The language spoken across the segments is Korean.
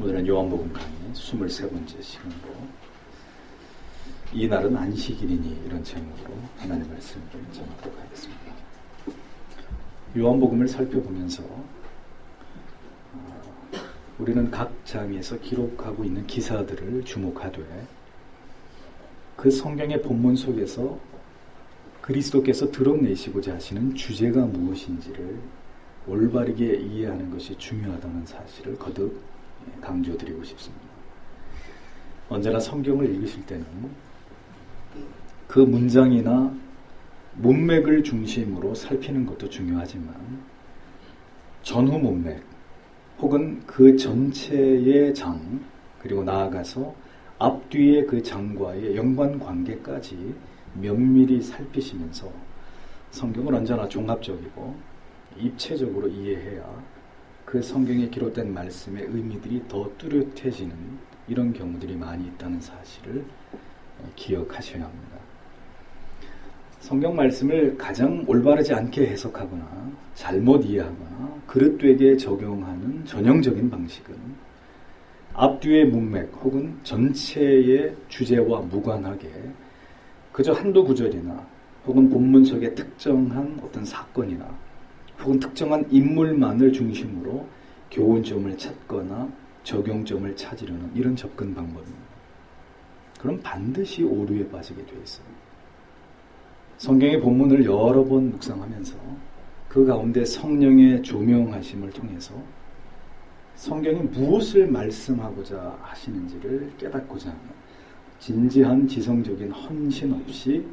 오늘은 요한복음 강의 23번째 시간으로 이 날은 안식일이니 이런 제목으로 하나님의 말씀을 전하도록 하겠습니다. 요한복음을 살펴보면서 우리는 각 장에서 기록하고 있는 기사들을 주목하되 그 성경의 본문 속에서 그리스도께서 드러내시고자 하시는 주제가 무엇인지를 올바르게 이해하는 것이 중요하다는 사실을 거듭 강조드리고 싶습니다. 언제나 성경을 읽으실 때는 그 문장이나 문맥을 중심으로 살피는 것도 중요하지만 전후 문맥 혹은 그 전체의 장 그리고 나아가서 앞뒤의 그 장과의 연관관계까지 면밀히 살피시면서 성경을 언제나 종합적이고 입체적으로 이해해야 그 성경에 기록된 말씀의 의미들이 더 뚜렷해지는 이런 경우들이 많이 있다는 사실을 기억하셔야 합니다. 성경 말씀을 가장 올바르지 않게 해석하거나 잘못 이해하거나 그릇되게 적용하는 전형적인 방식은 앞뒤의 문맥 혹은 전체의 주제와 무관하게 그저 한두 구절이나 혹은 본문 속의 특정한 어떤 사건이나 혹은 특정한 인물만을 중심으로 교훈점을 찾거나 적용점을 찾으려는 이런 접근 방법입니다. 그럼 반드시 오류에 빠지게 되어 있어요. 성경의 본문을 여러 번 묵상하면서 그 가운데 성령의 조명하심을 통해서 성경이 무엇을 말씀하고자 하시는지를 깨닫고자 하는 진지한 지성적인 헌신 없이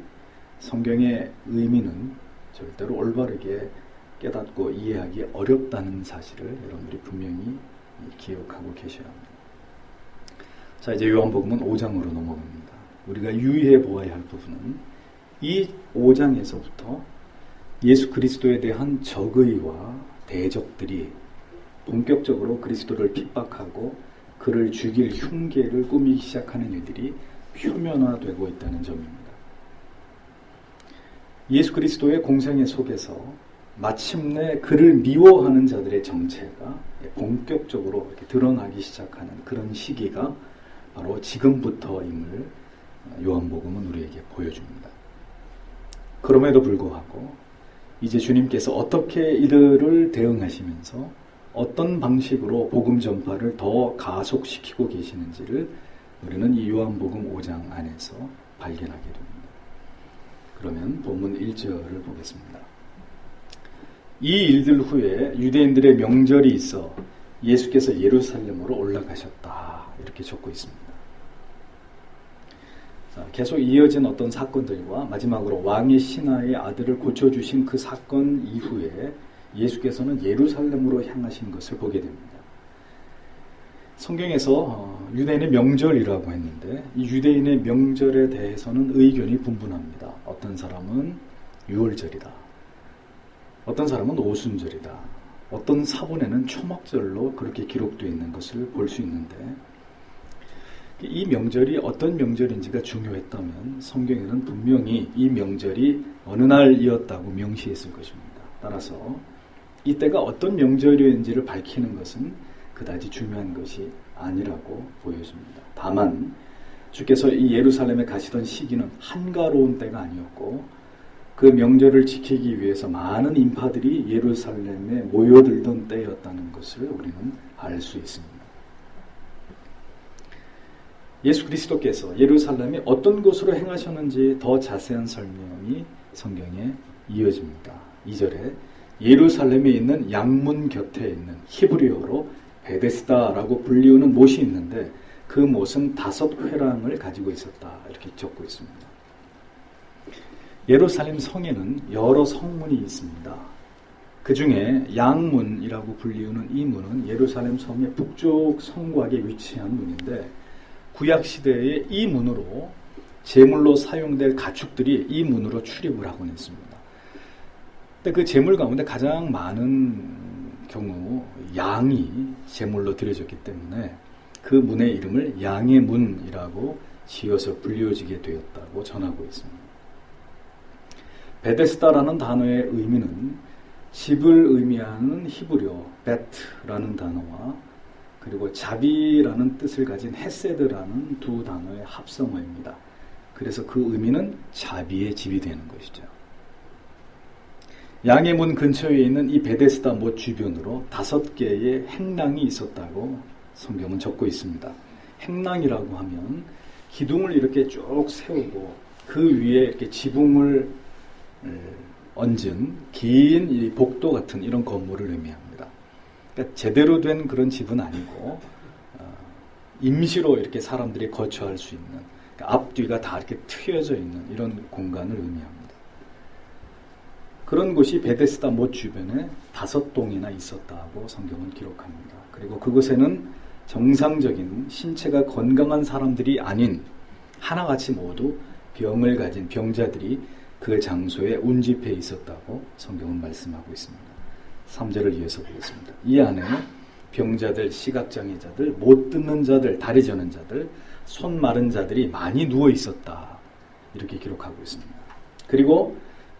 성경의 의미는 절대로 올바르게 깨닫고 이해하기 어렵다는 사실을 여러분들이 분명히 기억하고 계셔야 합니다. 자, 이제 요한복음은 5장으로 넘어갑니다. 우리가 유의해 보아야 할 부분은 이 5장에서부터 예수 그리스도에 대한 적의와 대적들이 본격적으로 그리스도를 핍박하고 그를 죽일 흉계를 꾸미기 시작하는 일들이 표면화되고 있다는 점입니다. 예수 그리스도의 공생애 속에서 마침내 그를 미워하는 자들의 정체가 본격적으로 이렇게 드러나기 시작하는 그런 시기가 바로 지금부터임을 요한복음은 우리에게 보여줍니다. 그럼에도 불구하고 이제 주님께서 어떻게 이들을 대응하시면서 어떤 방식으로 복음 전파를 더 가속시키고 계시는지를 우리는 이 요한복음 5장 안에서 발견하게 됩니다. 그러면 본문 1절을 보겠습니다. 이 일들 후에 유대인들의 명절이 있어 예수께서 예루살렘으로 올라가셨다. 이렇게 적고 있습니다. 자, 계속 이어진 어떤 사건들과 마지막으로 왕의 신하의 아들을 고쳐주신 그 사건 이후에 예수께서는 예루살렘으로 향하신 것을 보게 됩니다. 성경에서 유대인의 명절이라고 했는데 이 유대인의 명절에 대해서는 의견이 분분합니다. 어떤 사람은 유월절이다. 어떤 사람은 오순절이다. 어떤 사본에는 초막절로 그렇게 기록되어 있는 것을 볼 수 있는데 이 명절이 어떤 명절인지가 중요했다면 성경에는 분명히 이 명절이 어느 날이었다고 명시했을 것입니다. 따라서 이때가 어떤 명절이었는지를 밝히는 것은 그다지 중요한 것이 아니라고 보여집니다. 다만 주께서 이 예루살렘에 가시던 시기는 한가로운 때가 아니었고 그 명절을 지키기 위해서 많은 인파들이 예루살렘에 모여들던 때였다는 것을 우리는 알 수 있습니다. 예수 그리스도께서 예루살렘에 어떤 곳으로 행하셨는지 더 자세한 설명이 성경에 이어집니다. 2절에 예루살렘에 있는 양문 곁에 있는 히브리어로 베데스다라고 불리우는 못이 있는데 그 못은 5회랑을 가지고 있었다. 이렇게 적고 있습니다. 예루살렘 성에는 여러 성문이 있습니다. 그 중에 양문이라고 불리우는 이 문은 예루살렘 성의 북쪽 성곽에 위치한 문인데 구약시대에 이 문으로 제물로 사용될 가축들이 이 문으로 출입을 하곤 했습니다. 근데 그 제물 가운데 가장 많은 경우 양이 제물로 드려졌기 때문에 그 문의 이름을 양의 문이라고 지어서 불리워지게 되었다고 전하고 있습니다. 베데스다라는 단어의 의미는 집을 의미하는 히브리어 베트라는 단어와 그리고 자비라는 뜻을 가진 헤세드라는 두 단어의 합성어입니다. 그래서 그 의미는 자비의 집이 되는 것이죠. 양의 문 근처에 있는 이 베데스다 못 주변으로 5개의 행랑이 있었다고 성경은 적고 있습니다. 행랑이라고 하면 기둥을 이렇게 쭉 세우고 그 위에 이렇게 지붕을 얹은 긴 이 복도 같은 이런 건물을 의미합니다. 그러니까 제대로 된 그런 집은 아니고 임시로 이렇게 사람들이 거처할 수 있는, 그러니까 앞뒤가 다 이렇게 트여져 있는 이런 공간을 의미합니다. 그런 곳이 베데스다 못 주변에 5동이나 있었다고 성경은 기록합니다. 그리고 그곳에는 정상적인 신체가 건강한 사람들이 아닌 하나같이 모두 병을 가진 병자들이 그 장소에 운집해 있었다고 성경은 말씀하고 있습니다. 3절을 이어서 보겠습니다. 이 안에 병자들, 시각장애자들, 못 듣는 자들, 다리 저는 자들, 손 마른 자들이 많이 누워 있었다. 이렇게 기록하고 있습니다. 그리고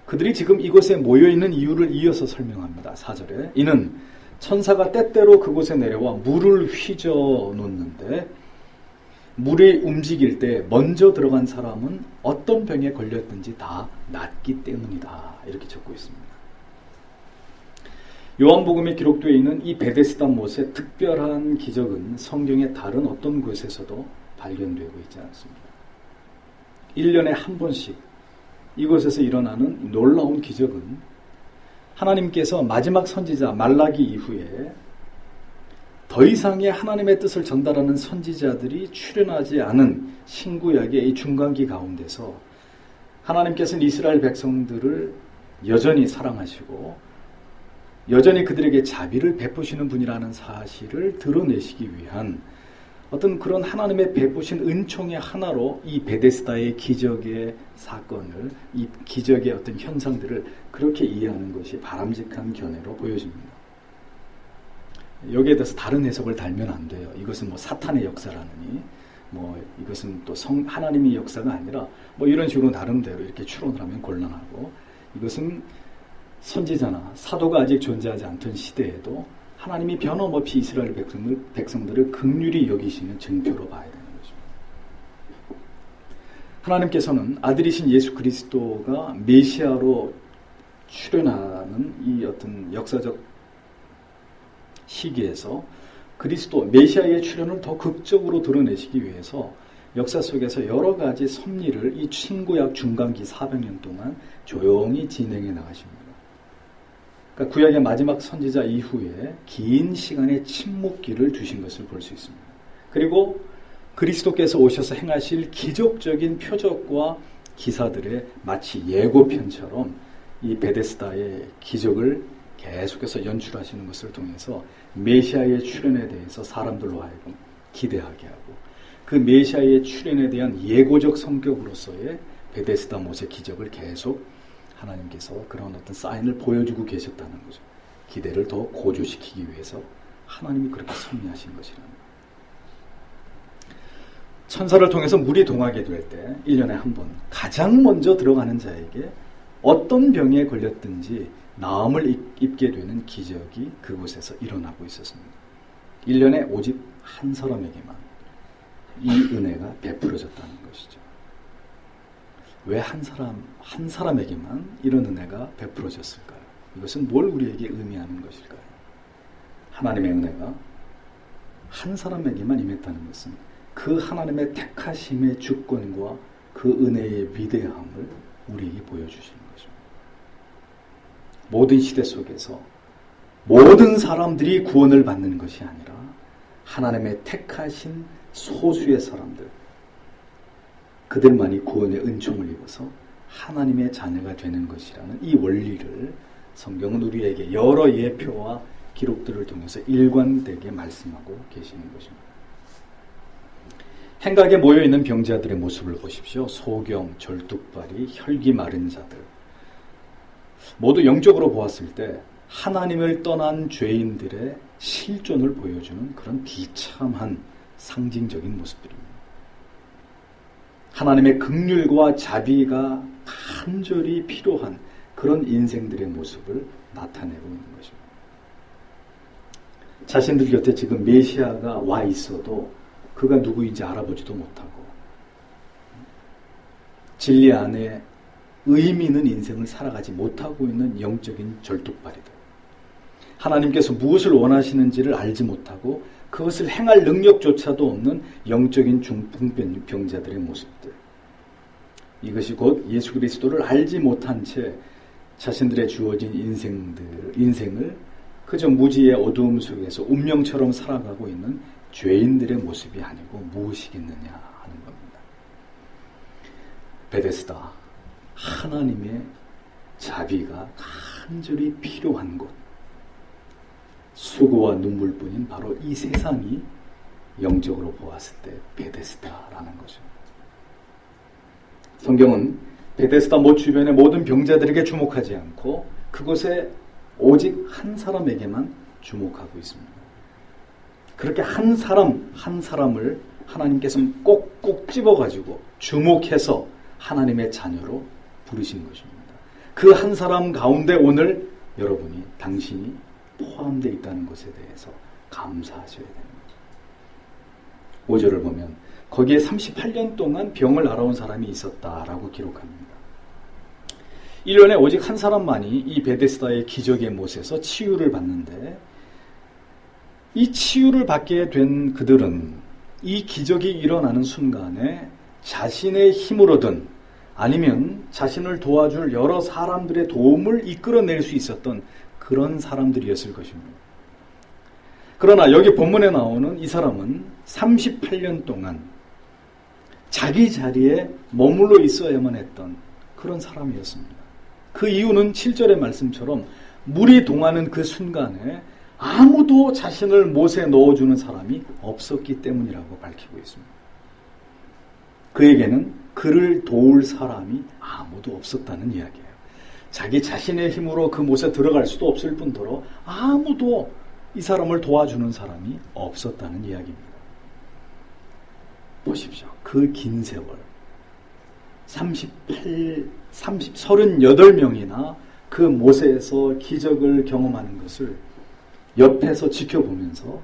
그들이 지금 이곳에 모여있는 이유를 이어서 설명합니다. 4절에 이는 천사가 때때로 그곳에 내려와 물을 휘저 놓는데 물이 움직일 때 먼저 들어간 사람은 어떤 병에 걸렸든지 다 낫기 때문이다. 이렇게 적고 있습니다. 요한복음에 기록되어 있는 이 베데스다 못의 특별한 기적은 성경의 다른 어떤 곳에서도 발견되고 있지 않습니다. 1년에 한 번씩 이곳에서 일어나는 놀라운 기적은 하나님께서 마지막 선지자 말라기 이후에 더 이상의 하나님의 뜻을 전달하는 선지자들이 출현하지 않은 신구약의 이 중간기 가운데서 하나님께서는 이스라엘 백성들을 여전히 사랑하시고 여전히 그들에게 자비를 베푸시는 분이라는 사실을 드러내시기 위한 어떤 그런 하나님의 베푸신 은총의 하나로 이 베데스다의 기적의 사건을, 이 기적의 어떤 현상들을 그렇게 이해하는 것이 바람직한 견해로 보여집니다. 여기에 대해서 다른 해석을 달면 안 돼요. 이것은 뭐 사탄의 역사라느니, 뭐 이것은 또 하나님의 역사가 아니라 뭐 이런 식으로 나름대로 이렇게 추론을 하면 곤란하고, 이것은 선지자나 사도가 아직 존재하지 않던 시대에도 하나님이 변함없이 이스라엘 백성들을 긍휼히 여기시는 증표로 봐야 되는 것입니다. 하나님께서는 아들이신 예수 그리스도가 메시아로 출현하는 이 어떤 역사적 시기에서 그리스도 메시아의 출현을 더 극적으로 드러내시기 위해서 역사 속에서 여러 가지 섭리를 이 신구약 중간기 400년 동안 조용히 진행해 나가십니다. 그러니까 구약의 마지막 선지자 이후에 긴 시간의 침묵기를 두신 것을 볼 수 있습니다. 그리고 그리스도께서 오셔서 행하실 기적적인 표적과 기사들의 마치 예고편처럼 이 베데스다의 기적을 계속해서 연출하시는 것을 통해서 메시아의 출현에 대해서 사람들로 하여금 기대하게 하고, 그 메시아의 출현에 대한 예고적 성격으로서의 베데스다 못의 기적을 계속 하나님께서 그런 어떤 사인을 보여주고 계셨다는 거죠. 기대를 더 고조시키기 위해서 하나님이 그렇게 섭리하신 것이라는 거예요. 천사를 통해서 물이 동하게 될 때 1년에 한 번 가장 먼저 들어가는 자에게 어떤 병에 걸렸든지 나음을 입게 되는 기적이 그곳에서 일어나고 있었습니다. 1년에 오직 한 사람에게만 이 은혜가 베풀어졌다는 것이죠. 왜 한 사람에게만 이런 은혜가 베풀어졌을까요? 이것은 뭘 우리에게 의미하는 것일까요? 하나님의 은혜가 한 사람에게만 임했다는 것은 그 하나님의 택하심의 주권과 그 은혜의 위대함을 우리에게 보여주시는 것입니다. 모든 시대 속에서 모든 사람들이 구원을 받는 것이 아니라 하나님의 택하신 소수의 사람들, 그들만이 구원의 은총을 입어서 하나님의 자녀가 되는 것이라는 이 원리를 성경은 우리에게 여러 예표와 기록들을 통해서 일관되게 말씀하고 계시는 것입니다. 행각에 모여있는 병자들의 모습을 보십시오. 소경, 절뚝발이, 혈기 마른 자들, 모두 영적으로 보았을 때 하나님을 떠난 죄인들의 실존을 보여주는 그런 비참한 상징적인 모습들입니다. 하나님의 긍휼과 자비가 간절히 필요한 그런 인생들의 모습을 나타내고 있는 것입니다. 자신들 곁에 지금 메시아가 와 있어도 그가 누구인지 알아보지도 못하고 진리 안에 의미 있는 인생을 살아가지 못하고 있는 영적인 절뚝발이다. 하나님께서 무엇을 원하시는지를 알지 못하고 그것을 행할 능력조차도 없는 영적인 중풍병자들의 모습들. 이것이 곧 예수 그리스도를 알지 못한 채 자신들의 주어진 인생을 그저 무지의 어두움 속에서 운명처럼 살아가고 있는 죄인들의 모습이 아니고 무엇이겠느냐 하는 겁니다. 베데스다, 하나님의 자비가 간절히 필요한 곳, 수고와 눈물뿐인 바로 이 세상이 영적으로 보았을 때 베데스다라는 거죠. 성경은 베데스다 못 주변의 모든 병자들에게 주목하지 않고 그곳에 오직 한 사람에게만 주목하고 있습니다. 그렇게 한 사람을 하나님께서 꼭꼭 집어가지고 주목해서 하나님의 자녀로 부르신 것입니다. 그 한 사람 가운데 오늘 여러분이, 당신이 포함되어 있다는 것에 대해서 감사하셔야 됩니다. 5절을 보면 거기에 38년 동안 병을 앓아온 사람이 있었다라고 기록합니다. 1년에 오직 한 사람만이 이 베데스다의 기적의 못에서 치유를 받는데, 이 치유를 받게 된 그들은 이 기적이 일어나는 순간에 자신의 힘으로든 아니면 자신을 도와줄 여러 사람들의 도움을 이끌어낼 수 있었던 그런 사람들이었을 것입니다. 그러나 여기 본문에 나오는 이 사람은 38년 동안 자기 자리에 머물러 있어야만 했던 그런 사람이었습니다. 그 이유는 7절의 말씀처럼 물이 동하는 그 순간에 아무도 자신을 못에 넣어주는 사람이 없었기 때문이라고 밝히고 있습니다. 그에게는 그를 도울 사람이 아무도 없었다는 이야기예요. 자기 자신의 힘으로 그 못에 들어갈 수도 없을 뿐더러 아무도 이 사람을 도와주는 사람이 없었다는 이야기입니다. 보십시오. 그 긴 세월 38명이나 그 못에서 기적을 경험하는 것을 옆에서 지켜보면서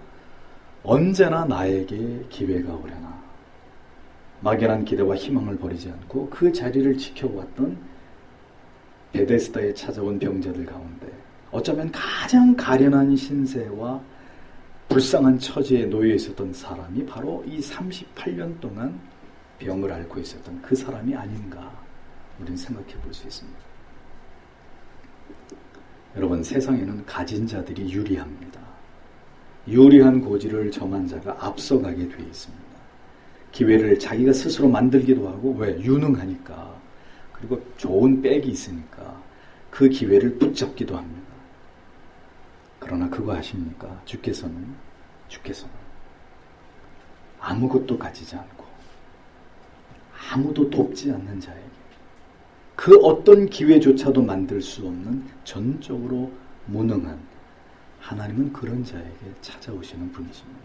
언제나 나에게 기회가 오려나 막연한 기대와 희망을 버리지 않고 그 자리를 지켜왔던 베데스다에 찾아온 병자들 가운데 어쩌면 가장 가련한 신세와 불쌍한 처지에 놓여 있었던 사람이 바로 이 38년 동안 병을 앓고 있었던 그 사람이 아닌가 우리는 생각해 볼 수 있습니다. 여러분, 세상에는 가진 자들이 유리합니다. 유리한 고지를 점한 자가 앞서가게 되어 있습니다. 기회를 자기가 스스로 만들기도 하고, 왜? 유능하니까. 그리고 좋은 백이 있으니까 그 기회를 붙잡기도 합니다. 그러나 그거 아십니까? 주께서는 아무것도 가지지 않고 아무도 돕지 않는 자에게 그 어떤 기회조차도 만들 수 없는 전적으로 무능한 하나님은 그런 자에게 찾아오시는 분이십니다.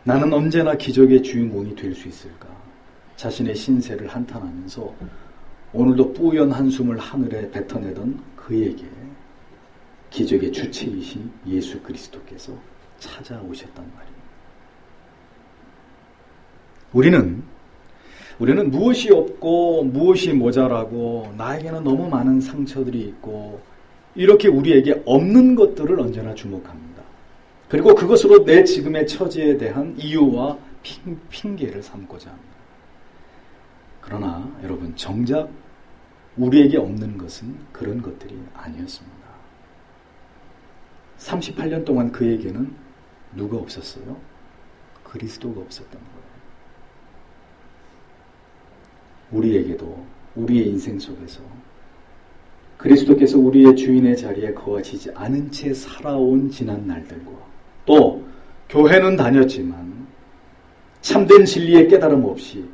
나는 언제나 기적의 주인공이 될 수 있을까? 자신의 신세를 한탄하면서 오늘도 뿌연 한숨을 하늘에 뱉어내던 그에게 기적의 주체이신 예수 그리스도께서 찾아오셨단 말입니다. 우리는 무엇이 없고 무엇이 모자라고 나에게는 너무 많은 상처들이 있고 이렇게 우리에게 없는 것들을 언제나 주목합니다. 그리고 그것으로 내 지금의 처지에 대한 이유와 핑계를 삼고자 합니다. 그러나 여러분, 정작 우리에게 없는 것은 그런 것들이 아니었습니다. 38년 동안 그에게는 누가 없었어요? 그리스도가 없었던 거예요. 우리에게도 우리의 인생 속에서 그리스도께서 우리의 주인의 자리에 거하시지 않은 채 살아온 지난 날들과 또 교회는 다녔지만 참된 진리의 깨달음 없이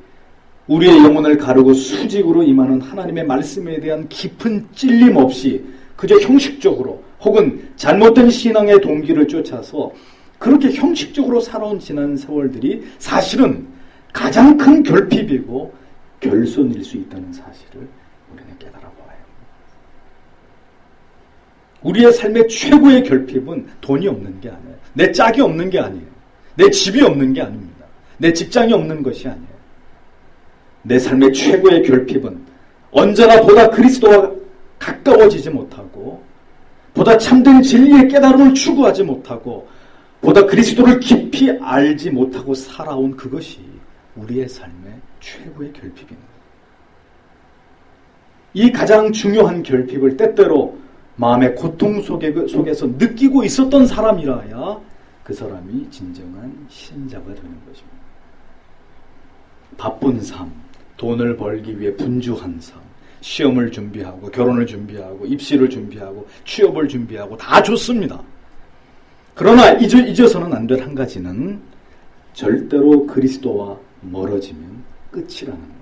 우리의 영혼을 가르고 수직으로 임하는 하나님의 말씀에 대한 깊은 찔림 없이 그저 형식적으로 혹은 잘못된 신앙의 동기를 쫓아서 그렇게 형식적으로 살아온 지난 세월들이 사실은 가장 큰 결핍이고 결손일 수 있다는 사실을 우리는 깨달아 보아요. 우리의 삶의 최고의 결핍은 돈이 없는 게 아니에요. 내 짝이 없는 게 아니에요. 내 집이 없는 게 아닙니다. 내 직장이 없는 것이 아니에요. 내 삶의 최고의 결핍은 언제나 보다 그리스도와 가까워지지 못하고, 보다 참된 진리의 깨달음을 추구하지 못하고, 보다 그리스도를 깊이 알지 못하고 살아온 그것이 우리의 삶의 최고의 결핍입니다. 이 가장 중요한 결핍을 때때로 마음의 고통 속에서 느끼고 있었던 사람이라야 그 사람이 진정한 신자가 되는 것입니다. 바쁜 삶, 돈을 벌기 위해 분주한 삶, 시험을 준비하고 결혼을 준비하고 입시를 준비하고 취업을 준비하고 다 좋습니다. 그러나 잊어서는 안 될 한 가지는 절대로 그리스도와 멀어지면 끝이라는 거예요.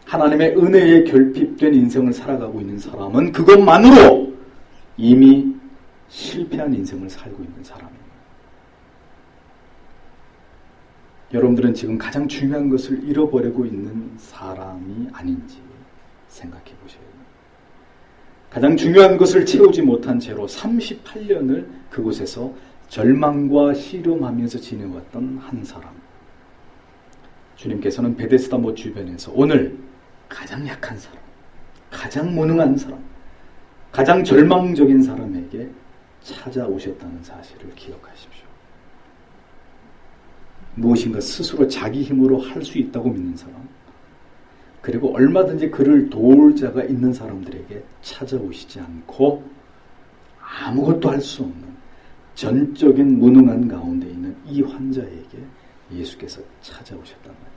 하나님의 은혜에 결핍된 인생을 살아가고 있는 사람은 그것만으로 이미 실패한 인생을 살고 있는 사람입니다. 여러분들은 지금 가장 중요한 것을 잃어버리고 있는 사람이 아닌지 생각해 보셔야 됩니다. 가장 중요한 것을 채우지 못한 채로 38년을 그곳에서 절망과 씨름하면서 지내왔던 한 사람. 주님께서는 베데스다 못 주변에서 오늘 가장 약한 사람, 가장 무능한 사람, 가장 절망적인 사람에게 찾아오셨다는 사실을 기억하십시오. 무엇인가 스스로 자기 힘으로 할 수 있다고 믿는 사람, 그리고 얼마든지 그를 도울 자가 있는 사람들에게 찾아오시지 않고 아무것도 할 수 없는 전적인 무능한 가운데 있는 이 환자에게 예수께서 찾아오셨단 말이에요.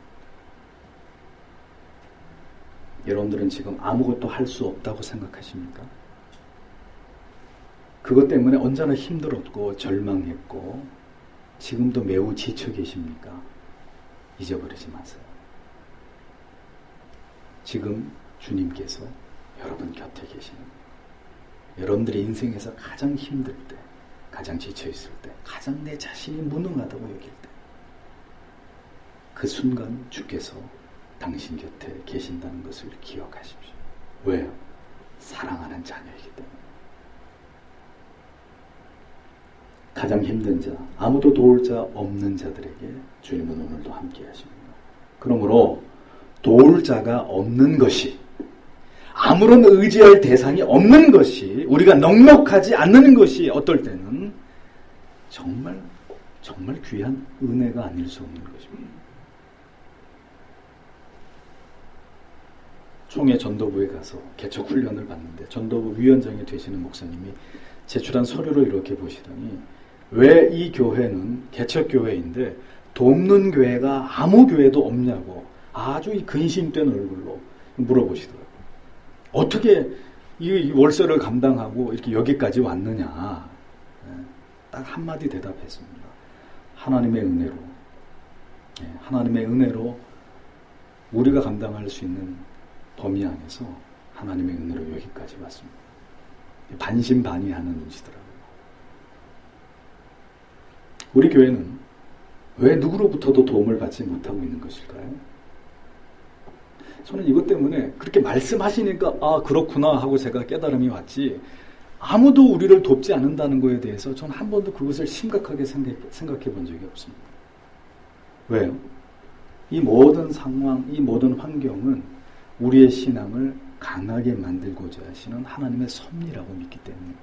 여러분들은 지금 아무것도 할 수 없다고 생각하십니까? 그것 때문에 언제나 힘들었고 절망했고 지금도 매우 지쳐 계십니까? 잊어버리지 마세요. 지금 주님께서 여러분 곁에 계시는, 여러분들의 인생에서 가장 힘들 때, 가장 지쳐있을 때, 가장 내 자신이 무능하다고 여길 때, 그 순간 주께서 당신 곁에 계신다는 것을 기억하십시오. 왜요? 사랑하는 자녀이기 때문에. 가장 힘든 자, 아무도 도울 자 없는 자들에게 주님은 오늘도 함께 하십니다. 그러므로 도울 자가 없는 것이, 아무런 의지할 대상이 없는 것이, 우리가 넉넉하지 않는 것이 어떨 때는 정말 귀한 은혜가 아닐 수 없는 것입니다. 총회 전도부에 가서 개척 훈련을 받는데 전도부 위원장이 되시는 목사님이 제출한 서류를 이렇게 보시더니 왜 이 교회는 개척교회인데 돕는 교회가 아무 교회도 없냐고 아주 이 근심된 얼굴로 물어보시더라고요. 어떻게 이 월세를 감당하고 이렇게 여기까지 왔느냐. 딱 한마디 대답했습니다. 하나님의 은혜로. 하나님의 은혜로 우리가 감당할 수 있는 범위 안에서 하나님의 은혜로 여기까지 왔습니다. 반신반의하는 눈치더라고요. 우리 교회는 왜 누구로부터도 도움을 받지 못하고 있는 것일까요? 저는 이것 때문에 그렇게 말씀하시니까 아 그렇구나 하고 제가 깨달음이 왔지, 아무도 우리를 돕지 않는다는 것에 대해서 저는 한 번도 그것을 심각하게 생각해 본 적이 없습니다. 왜요? 이 모든 상황, 이 모든 환경은 우리의 신앙을 강하게 만들고자 하시는 하나님의 섭리라고 믿기 때문에,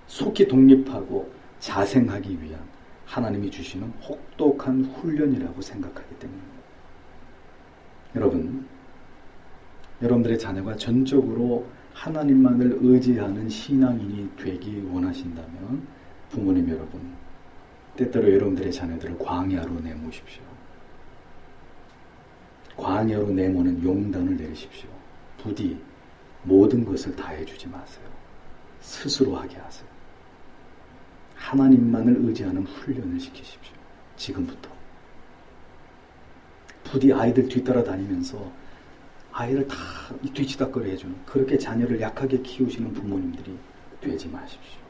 속히 독립하고 자생하기 위한 하나님이 주시는 혹독한 훈련이라고 생각하기 때문입니다. 여러분들의 자녀가 전적으로 하나님만을 의지하는 신앙인이 되기 원하신다면 부모님 여러분, 때때로 여러분들의 자녀들을 광야로 내모십시오. 광야로 내모는 용단을 내리십시오. 부디 모든 것을 다 해주지 마세요. 스스로 하게 하세요. 하나님만을 의지하는 훈련을 시키십시오. 지금부터. 부디 아이들 뒤따라 다니면서 아이를 다 뒤치다거리 해주는, 그렇게 자녀를 약하게 키우시는 부모님들이 되지 마십시오.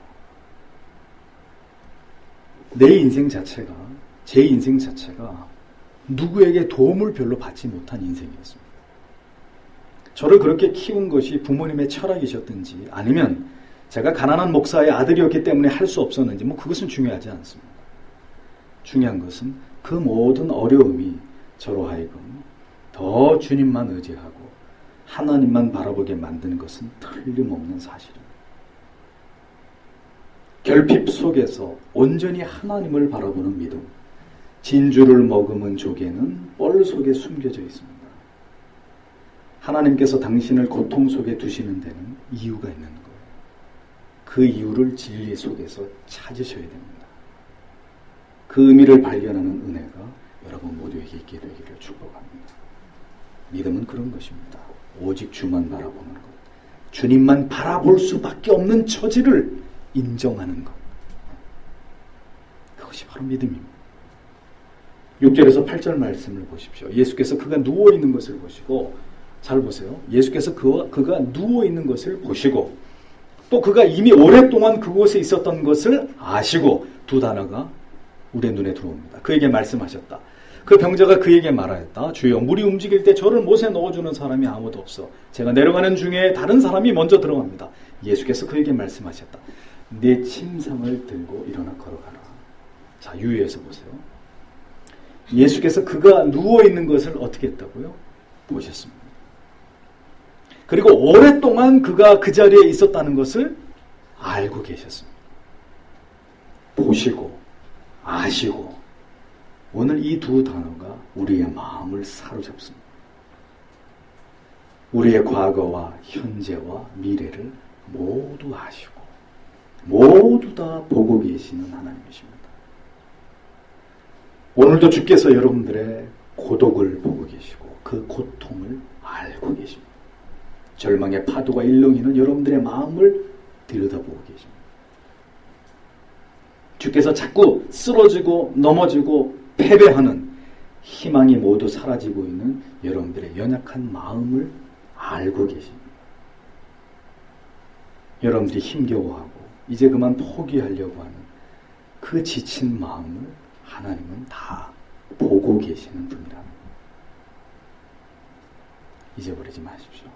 내 인생 자체가, 제 인생 자체가 누구에게 도움을 별로 받지 못한 인생이었습니다. 저를 그렇게 키운 것이 부모님의 철학이셨든지 아니면 제가 가난한 목사의 아들이었기 때문에 할 수 없었는지 그것은 중요하지 않습니다. 중요한 것은 그 모든 어려움이 저로 하여금 더 주님만 의지하고 하나님만 바라보게 만드는 것은 틀림없는 사실입니다. 결핍 속에서 온전히 하나님을 바라보는 믿음, 진주를 머금은 조개는 뻘 속에 숨겨져 있습니다. 하나님께서 당신을 고통 속에 두시는 데는 이유가 있는 거예요. 그 이유를 진리 속에서 찾으셔야 됩니다. 그 의미를 발견하는 은혜가 여러분 모두에게 있게 되기를 축복합니다. 믿음은 그런 것입니다. 오직 주만 바라보는 것. 주님만 바라볼 수밖에 없는 처지를 인정하는 것. 그것이 바로 믿음입니다. 6절에서 8절 말씀을 보십시오. 예수께서 그가 누워있는 것을 보시고, 잘 보세요. 예수께서 그가 누워있는 것을 보시고 또 그가 이미 오랫동안 그곳에 있었던 것을 아시고 두 단어가 우리의 눈에 들어옵니다. 그에게 말씀하셨다. 그 병자가 그에게 말하였다. 주여, 물이 움직일 때 저를 못에 넣어주는 사람이 아무도 없어. 제가 내려가는 중에 다른 사람이 먼저 들어갑니다. 예수께서 그에게 말씀하셨다. 내 침상을 들고 일어나 걸어가라. 자, 유의해서 보세요. 예수께서 그가 누워있는 것을 어떻게 했다고요? 보셨습니다. 그리고 오랫동안 그가 그 자리에 있었다는 것을 알고 계셨습니다. 보시고 아시고, 오늘 이 두 단어가 우리의 마음을 사로잡습니다. 우리의 과거와 현재와 미래를 모두 아시고 모두 다 보고 계시는 하나님이십니다. 오늘도 주께서 여러분들의 고독을 보고 계시고 그 고통을 알고 계십니다. 절망의 파도가 일렁이는 여러분들의 마음을 들여다보고 계십니다. 주께서 자꾸 쓰러지고 넘어지고 패배하는, 희망이 모두 사라지고 있는 여러분들의 연약한 마음을 알고 계십니다. 여러분들이 힘겨워하고 이제 그만 포기하려고 하는 그 지친 마음을 하나님은 다 보고 계시는 분이랍니다. 잊어버리지 마십시오.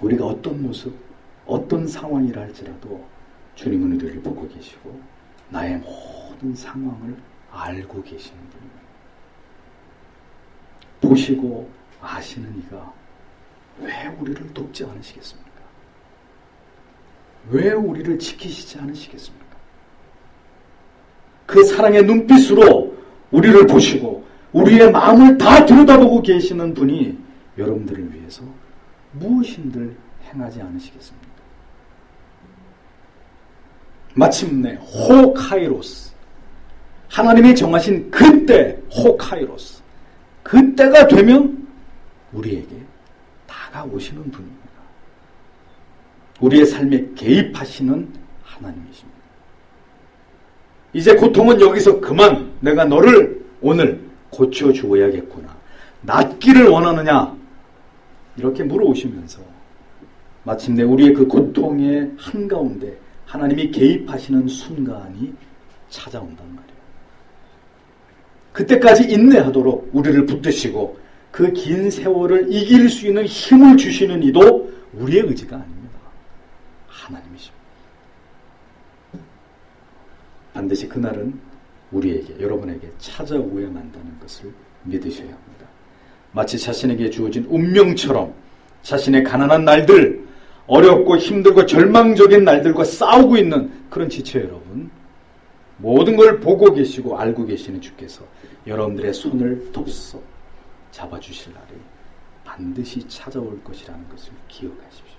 우리가 어떤 모습, 어떤 상황이라 할지라도 주님은 우리를 보고 계시고 나의 모든 상황을 알고 계시는 분입니다. 보시고 아시는 이가 왜 우리를 돕지 않으시겠습니까? 왜 우리를 지키시지 않으시겠습니까? 그 사랑의 눈빛으로 우리를 보시고 우리의 마음을 다 들여다보고 계시는 분이 여러분들을 위해서 무엇인들 행하지 않으시겠습니까? 마침내 호카이로스, 하나님이 정하신 그때, 호카이로스, 그때가 되면 우리에게 다가오시는 분입니다. 우리의 삶에 개입하시는 하나님이십니다. 이제 고통은 여기서 그만, 내가 너를 오늘 고쳐주어야겠구나, 낫기를 원하느냐, 이렇게 물어오시면서 마침내 우리의 그 고통의 한가운데 하나님이 개입하시는 순간이 찾아온단 말이에요. 그때까지 인내하도록 우리를 붙드시고 그 긴 세월을 이길 수 있는 힘을 주시는 이도 우리의 의지가 아닙니다. 하나님이십니다. 반드시 그날은 우리에게, 여러분에게 찾아오야만 한다는 것을 믿으셔야 합니다. 마치 자신에게 주어진 운명처럼 자신의 가난한 날들, 어렵고 힘들고 절망적인 날들과 싸우고 있는 그런 지체 여러분, 모든 걸 보고 계시고 알고 계시는 주께서 여러분들의 손을 덥석 잡아주실 날이 반드시 찾아올 것이라는 것을 기억하십시오.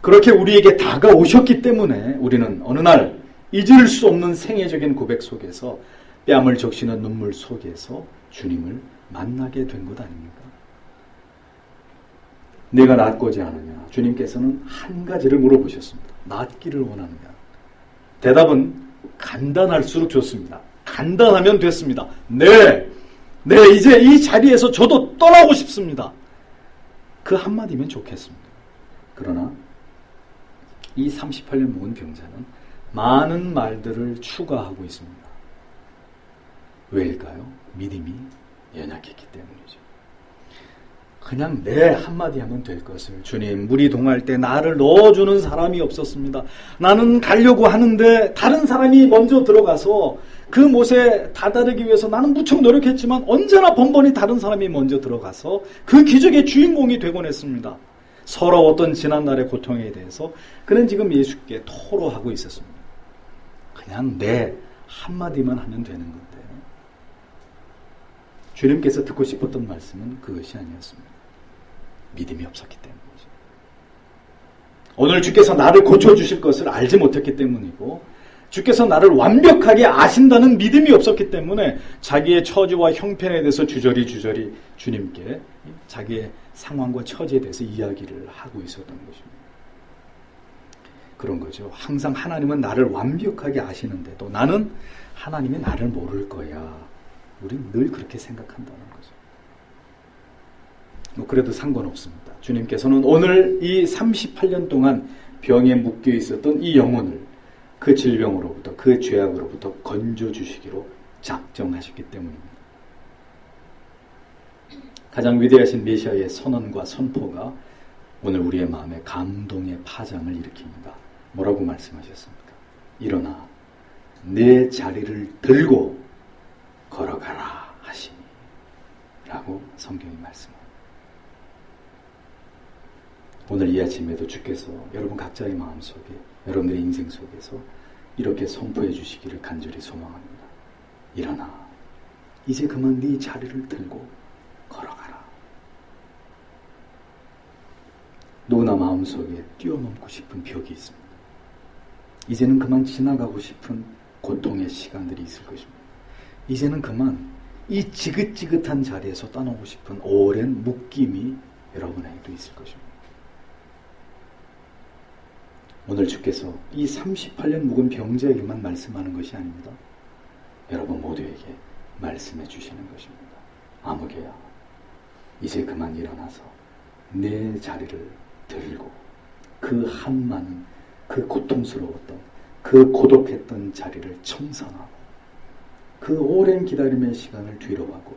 그렇게 우리에게 다가오셨기 때문에 우리는 어느 날 잊을 수 없는 생애적인 고백 속에서 뺨을 적시는 눈물 속에서 주님을 만나게 된 것 아닙니까? 내가 낫고자 하느냐? 주님께서는 한 가지를 물어보셨습니다. 낫기를 원하느냐? 대답은 간단할수록 좋습니다. 간단하면 됐습니다. 네, 이제 이 자리에서 저도 떠나고 싶습니다. 그 한마디면 좋겠습니다. 그러나 이 38년 묵은 병자는 많은 말들을 추가하고 있습니다. 왜일까요? 믿음이 연약했기 때문이죠. 그냥 네 한마디 하면 될 것을. 주님, 물이 동할 때 나를 넣어주는 사람이 없었습니다. 나는 가려고 하는데 다른 사람이 먼저 들어가서 그 못에 다다르기 위해서 나는 무척 노력했지만 언제나 번번이 다른 사람이 먼저 들어가서 그 기적의 주인공이 되곤 했습니다. 서러웠던 지난날의 고통에 대해서 그는 지금 예수께 토로하고 있었습니다. 그냥 네 한마디만 하면 되는 건데 주님께서 듣고 싶었던 말씀은 그것이 아니었습니다. 믿음이 없었기 때문이죠. 오늘 주께서 나를 고쳐주실 것을 알지 못했기 때문이고 주께서 나를 완벽하게 아신다는 믿음이 없었기 때문에 자기의 처지와 형편에 대해서 주저리 주님께 자기의 상황과 처지에 대해서 이야기를 하고 있었던 것입니다. 그런 거죠. 항상 하나님은 나를 완벽하게 아시는데도 나는 하나님이 나를 모를 거야. 우리는 늘 그렇게 생각한다는 거죠. 그래도 상관없습니다. 주님께서는 오늘 이 38년 동안 병에 묶여 있었던 이 영혼을 그 질병으로부터 그 죄악으로부터 건져주시기로 작정하셨기 때문입니다. 가장 위대하신 메시아의 선언과 선포가 오늘 우리의 마음에 감동의 파장을 일으킵니다. 뭐라고 말씀하셨습니까? 일어나 내 자리를 들고 걸어가라 하시니 라고 성경이 말씀합니다. 오늘 이 아침에도 주께서 여러분 각자의 마음속에 여러분들의 인생 속에서 이렇게 선포해 주시기를 간절히 소망합니다. 일어나 이제 그만 네 자리를 들고 걸어가라. 누구나 마음속에 뛰어넘고 싶은 벽이 있습니다. 이제는 그만 지나가고 싶은 고통의 시간들이 있을 것입니다. 이제는 그만 이 지긋지긋한 자리에서 떠나고 싶은 오랜 묶임이 여러분에게도 있을 것입니다. 오늘 주께서 이 38년 묵은 병자에게만 말씀하는 것이 아닙니다. 여러분 모두에게 말씀해 주시는 것입니다. 아무개야, 이제 그만 일어나서 내 자리를 들고 그 한많은 그 고통스러웠던 그 고독했던 자리를 청산하고 그 오랜 기다림의 시간을 뒤로하고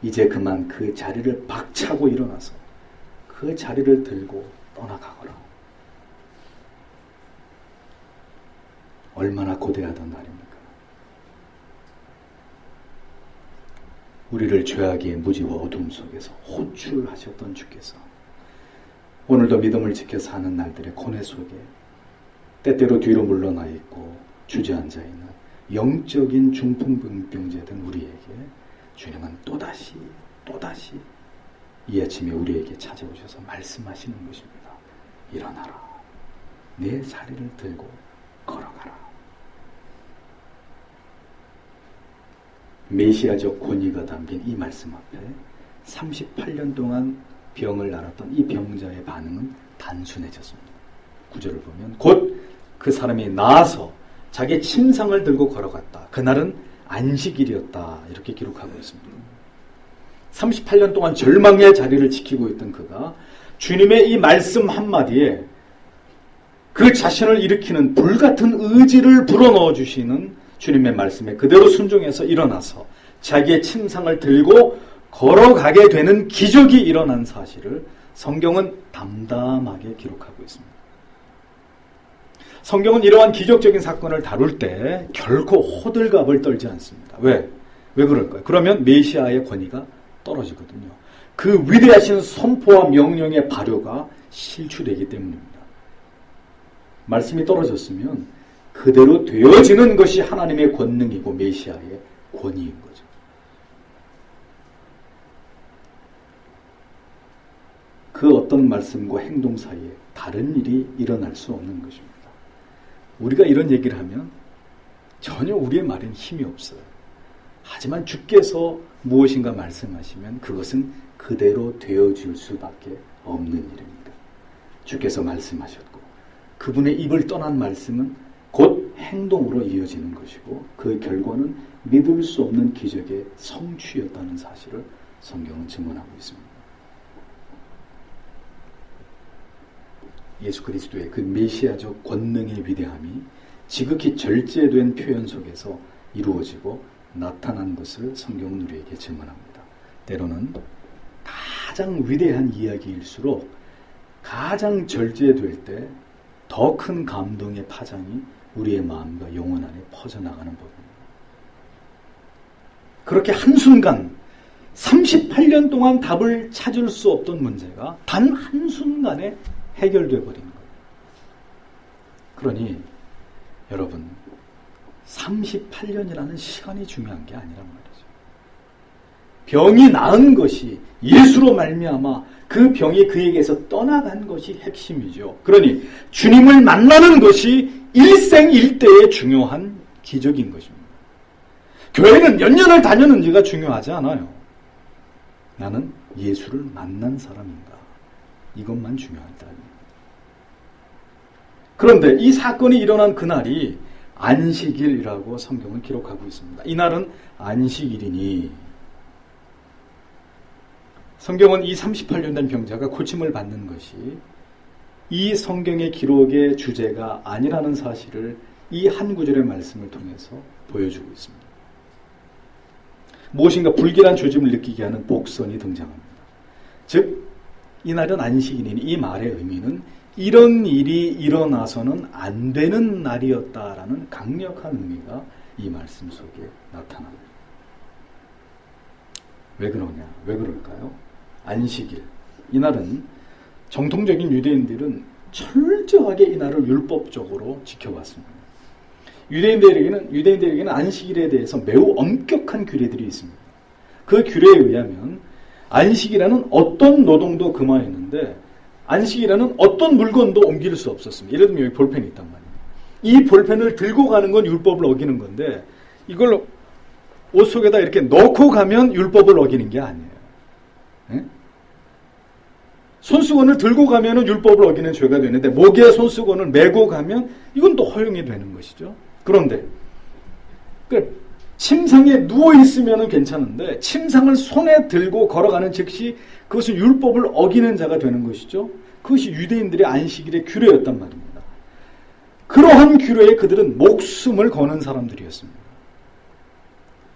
이제 그만 그 자리를 박차고 일어나서 그 자리를 들고 떠나가거라. 얼마나 고대하던 날입니까? 우리를 죄악의 무지와 어둠 속에서 호출하셨던 주께서 오늘도 믿음을 지켜 사는 날들의 고뇌 속에 때때로 뒤로 물러나 있고 주저앉아 있는 영적인 중풍병자된 우리에게 주님은 또다시 이 아침에 우리에게 찾아오셔서 말씀하시는 것입니다. 일어나라. 내 자리를 들고 걸어가라. 메시아적 권위가 담긴 이 말씀 앞에 38년 동안 병을 앓았던 이 병자의 반응은 단순해졌습니다. 9절을 보면 곧 그 사람이 나아서 자기의 침상을 들고 걸어갔다. 그날은 안식일이었다. 이렇게 기록하고 있습니다. 38년 동안 절망의 자리를 지키고 있던 그가 주님의 이 말씀 한마디에 그 자신을 일으키는 불같은 의지를 불어넣어 주시는 주님의 말씀에 그대로 순종해서 일어나서 자기의 침상을 들고 걸어가게 되는 기적이 일어난 사실을 성경은 담담하게 기록하고 있습니다. 성경은 이러한 기적적인 사건을 다룰 때 결코 호들갑을 떨지 않습니다. 왜 그럴까요? 그러면 메시아의 권위가 떨어지거든요. 그 위대하신 선포와 명령의 발효가 실추되기 때문입니다. 말씀이 떨어졌으면 그대로 되어지는 것이 하나님의 권능이고 메시아의 권위인 거죠. 그 어떤 말씀과 행동 사이에 다른 일이 일어날 수 없는 것입니다. 우리가 이런 얘기를 하면 전혀 우리의 말엔 힘이 없어요. 하지만 주께서 무엇인가 말씀하시면 그것은 그대로 되어질 수밖에 없는 일입니다. 주께서 말씀하셨고 그분의 입을 떠난 말씀은 곧 행동으로 이어지는 것이고 그 결과는 믿을 수 없는 기적의 성취였다는 사실을 성경은 증언하고 있습니다. 예수 그리스도의 그 메시아적 권능의 위대함이 지극히 절제된 표현 속에서 이루어지고 나타난 것을 성경은 우리에게 증언합니다. 때로는 가장 위대한 이야기일수록 가장 절제될 때 더 큰 감동의 파장이 우리의 마음과 영혼 안에 퍼져나가는 법입니다. 그렇게 한순간 38년 동안 답을 찾을 수 없던 문제가 단 한순간에 해결되어 버린 거예요. 그러니 여러분 38년이라는 시간이 중요한 게 아니란 말이죠. 병이 나은 것이 예수로 말미암아 그 병이 그에게서 떠나간 것이 핵심이죠. 그러니 주님을 만나는 것이 일생일대의 중요한 기적인 것입니다. 교회는 몇 년을 다녔는지가 중요하지 않아요. 나는 예수를 만난 사람인가? 이것만 중요하다. 그런데 이 사건이 일어난 그날이 안식일이라고 성경은 기록하고 있습니다. 이날은 안식일이니 성경은 이 38년 된 병자가 고침을 받는 것이 이 성경의 기록의 주제가 아니라는 사실을 이 한 구절의 말씀을 통해서 보여주고 있습니다. 무엇인가 불길한 조짐을 느끼게 하는 복선이 등장합니다. 즉 이날은 안식일이니 이 말의 의미는 이런 일이 일어나서는 안 되는 날이었다라는 강력한 의미가 이 말씀 속에 나타납니다. 왜 그러냐? 왜 그럴까요? 안식일. 이날은 정통적인 유대인들은 철저하게 이날을 율법적으로 지켜왔습니다. 유대인들에게는 안식일에 대해서 매우 엄격한 규례들이 있습니다. 그 규례에 의하면 안식일에는 어떤 노동도 금하였는데 안식일에는 어떤 물건도 옮길 수 없었습니다. 예를 들면 여기 볼펜이 있단 말이에요. 이 볼펜을 들고 가는 건 율법을 어기는 건데 이걸 옷 속에다 이렇게 넣고 가면 율법을 어기는 게 아니에요. 네? 손수건을 들고 가면 율법을 어기는 죄가 되는데 목에 손수건을 메고 가면 이건 또 허용이 되는 것이죠. 그런데 침상에 누워있으면 괜찮은데 침상을 손에 들고 걸어가는 즉시 그것은 율법을 어기는 자가 되는 것이죠. 그것이 유대인들의 안식일의 규례였단 말입니다. 그러한 규례에 그들은 목숨을 거는 사람들이었습니다.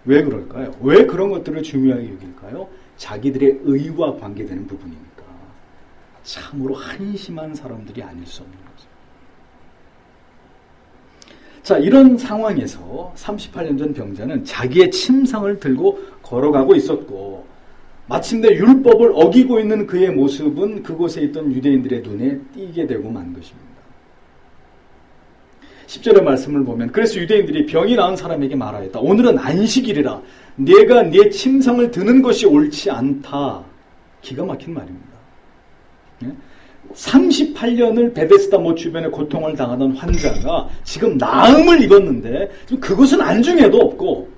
왜 그럴까요? 왜 그런 것들을 중요하게 여길까요? 자기들의 의와 관계되는 부분이니까. 참으로 한심한 사람들이 아닐 수 없는 거죠. 자, 이런 상황에서 38년 전 병자는 자기의 침상을 들고 걸어가고 있었고 마침내 율법을 어기고 있는 그의 모습은 그곳에 있던 유대인들의 눈에 띄게 되고 만 것입니다. 10절의 말씀을 보면 그래서 유대인들이 병이 나은 사람에게 말하였다. 오늘은 안식일이라 네가 네 침상을 드는 것이 옳지 않다. 기가 막힌 말입니다. 38년을 베데스다 못 주변에 고통을 당하던 환자가 지금 나음을 입었는데 그것은 안중에도 없고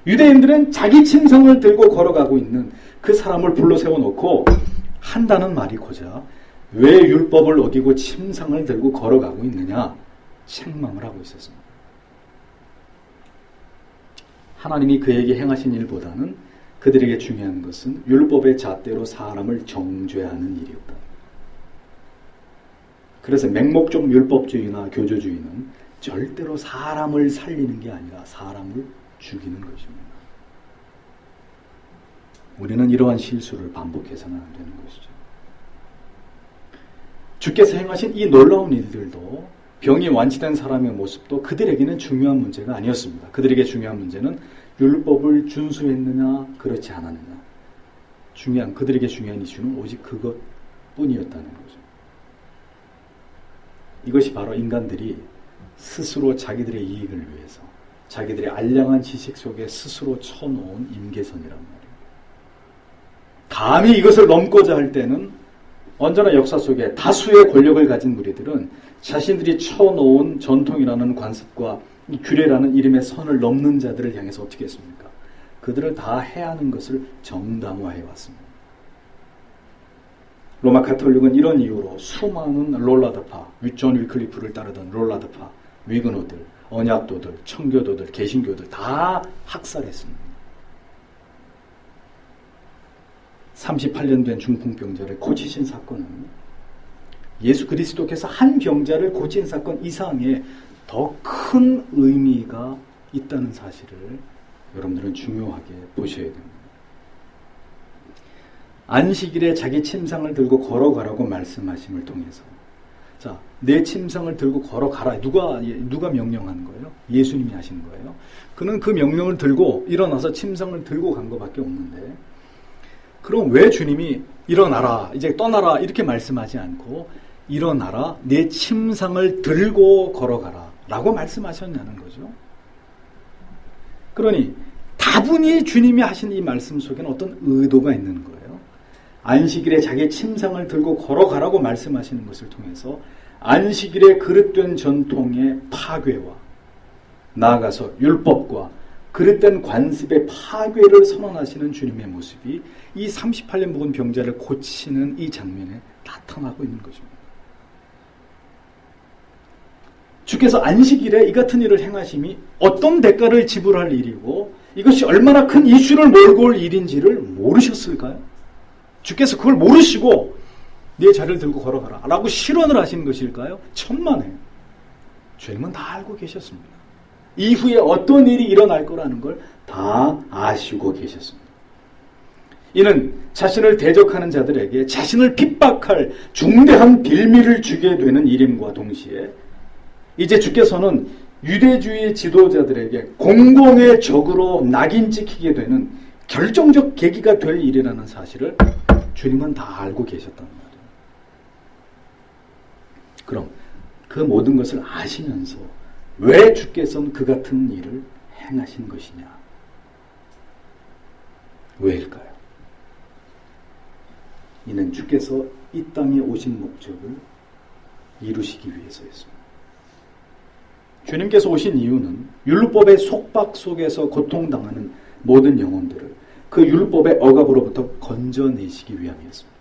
유대인들은 자기 침상을 들고 걸어가고 있는 그 사람을 불러 세워놓고 한다는 말이 고자 왜 율법을 어기고 침상을 들고 걸어가고 있느냐 책망을 하고 있었습니다. 하나님이 그에게 행하신 일보다는 그들에게 중요한 것은 율법의 잣대로 사람을 정죄하는 일이었다. 그래서 맹목적 율법주의나 교조주의는 절대로 사람을 살리는 게 아니라 사람을 죽이는 것입니다. 우리는 이러한 실수를 반복해서는 안 되는 것이죠. 주께서 행하신 이 놀라운 일들도 병이 완치된 사람의 모습도 그들에게는 중요한 문제가 아니었습니다. 그들에게 중요한 문제는 율법을 준수했느냐 그렇지 않았느냐. 그들에게 중요한 이슈는 오직 그것뿐이었다는 거죠. 이것이 바로 인간들이 스스로 자기들의 이익을 위해서 자기들의 알량한 지식 속에 스스로 쳐놓은 임계선이란 말이에요. 감히 이것을 넘고자 할 때는 언제나 역사 속에 다수의 권력을 가진 무리들은 자신들이 쳐놓은 전통이라는 관습과 규례라는 이름의 선을 넘는 자들을 향해서 어떻게 했습니까? 그들을 다 해하는 것을 정당화해 왔습니다. 로마 가톨릭은 이런 이유로 수많은 롤라드파, 존 위클리프를 따르던 롤라드파, 위그노들, 언약도들, 청교도들, 개신교들 다 학살했습니다. 38년 된 중풍병자를 고치신 사건은 예수 그리스도께서 한 병자를 고친 사건 이상의 더 큰 의미가 있다는 사실을 여러분들은 중요하게 보셔야 됩니다. 안식일에 자기 침상을 들고 걸어가라고 말씀하심을 통해서, 자, 내 침상을 들고 걸어가라. 누가 명령한 거예요? 예수님이 하신 거예요. 그는 그 명령을 들고 일어나서 침상을 들고 간 것밖에 없는데, 그럼 왜 주님이 일어나라, 이제 떠나라 이렇게 말씀하지 않고 일어나라, 내 침상을 들고 걸어가라 라고 말씀하셨냐는 거죠. 그러니 다분히 주님이 하신 이 말씀 속에는 어떤 의도가 있는 거예요. 안식일에 자기 침상을 들고 걸어가라고 말씀하시는 것을 통해서 안식일에 그릇된 전통의 파괴와 나아가서 율법과 그릇된 관습의 파괴를 선언하시는 주님의 모습이 이 38년 묵은 병자를 고치는 이 장면에 나타나고 있는 것입니다. 주께서 안식일에 이 같은 일을 행하심이 어떤 대가를 지불할 일이고 이것이 얼마나 큰 이슈를 몰고 올 일인지를 모르셨을까요? 주께서 그걸 모르시고 네 자리를 들고 걸어가라 라고 실언을 하신 것일까요? 천만에요. 주님은 다 알고 계셨습니다. 이후에 어떤 일이 일어날 거라는 걸 다 아시고 계셨습니다. 이는 자신을 대적하는 자들에게 자신을 핍박할 중대한 빌미를 주게 되는 일임과 동시에 이제 주께서는 유대주의 지도자들에게 공공의 적으로 낙인 찍히게 되는 결정적 계기가 될 일이라는 사실을 주님은 다 알고 계셨단 말이에요. 그럼 그 모든 것을 아시면서 왜 주께서는 그 같은 일을 행하신 것이냐? 왜일까요? 이는 주께서 이 땅에 오신 목적을 이루시기 위해서였습니다. 주님께서 오신 이유는 율법의 속박 속에서 고통당하는 모든 영혼들을 그 율법의 억압으로부터 건져내시기 위함이었습니다.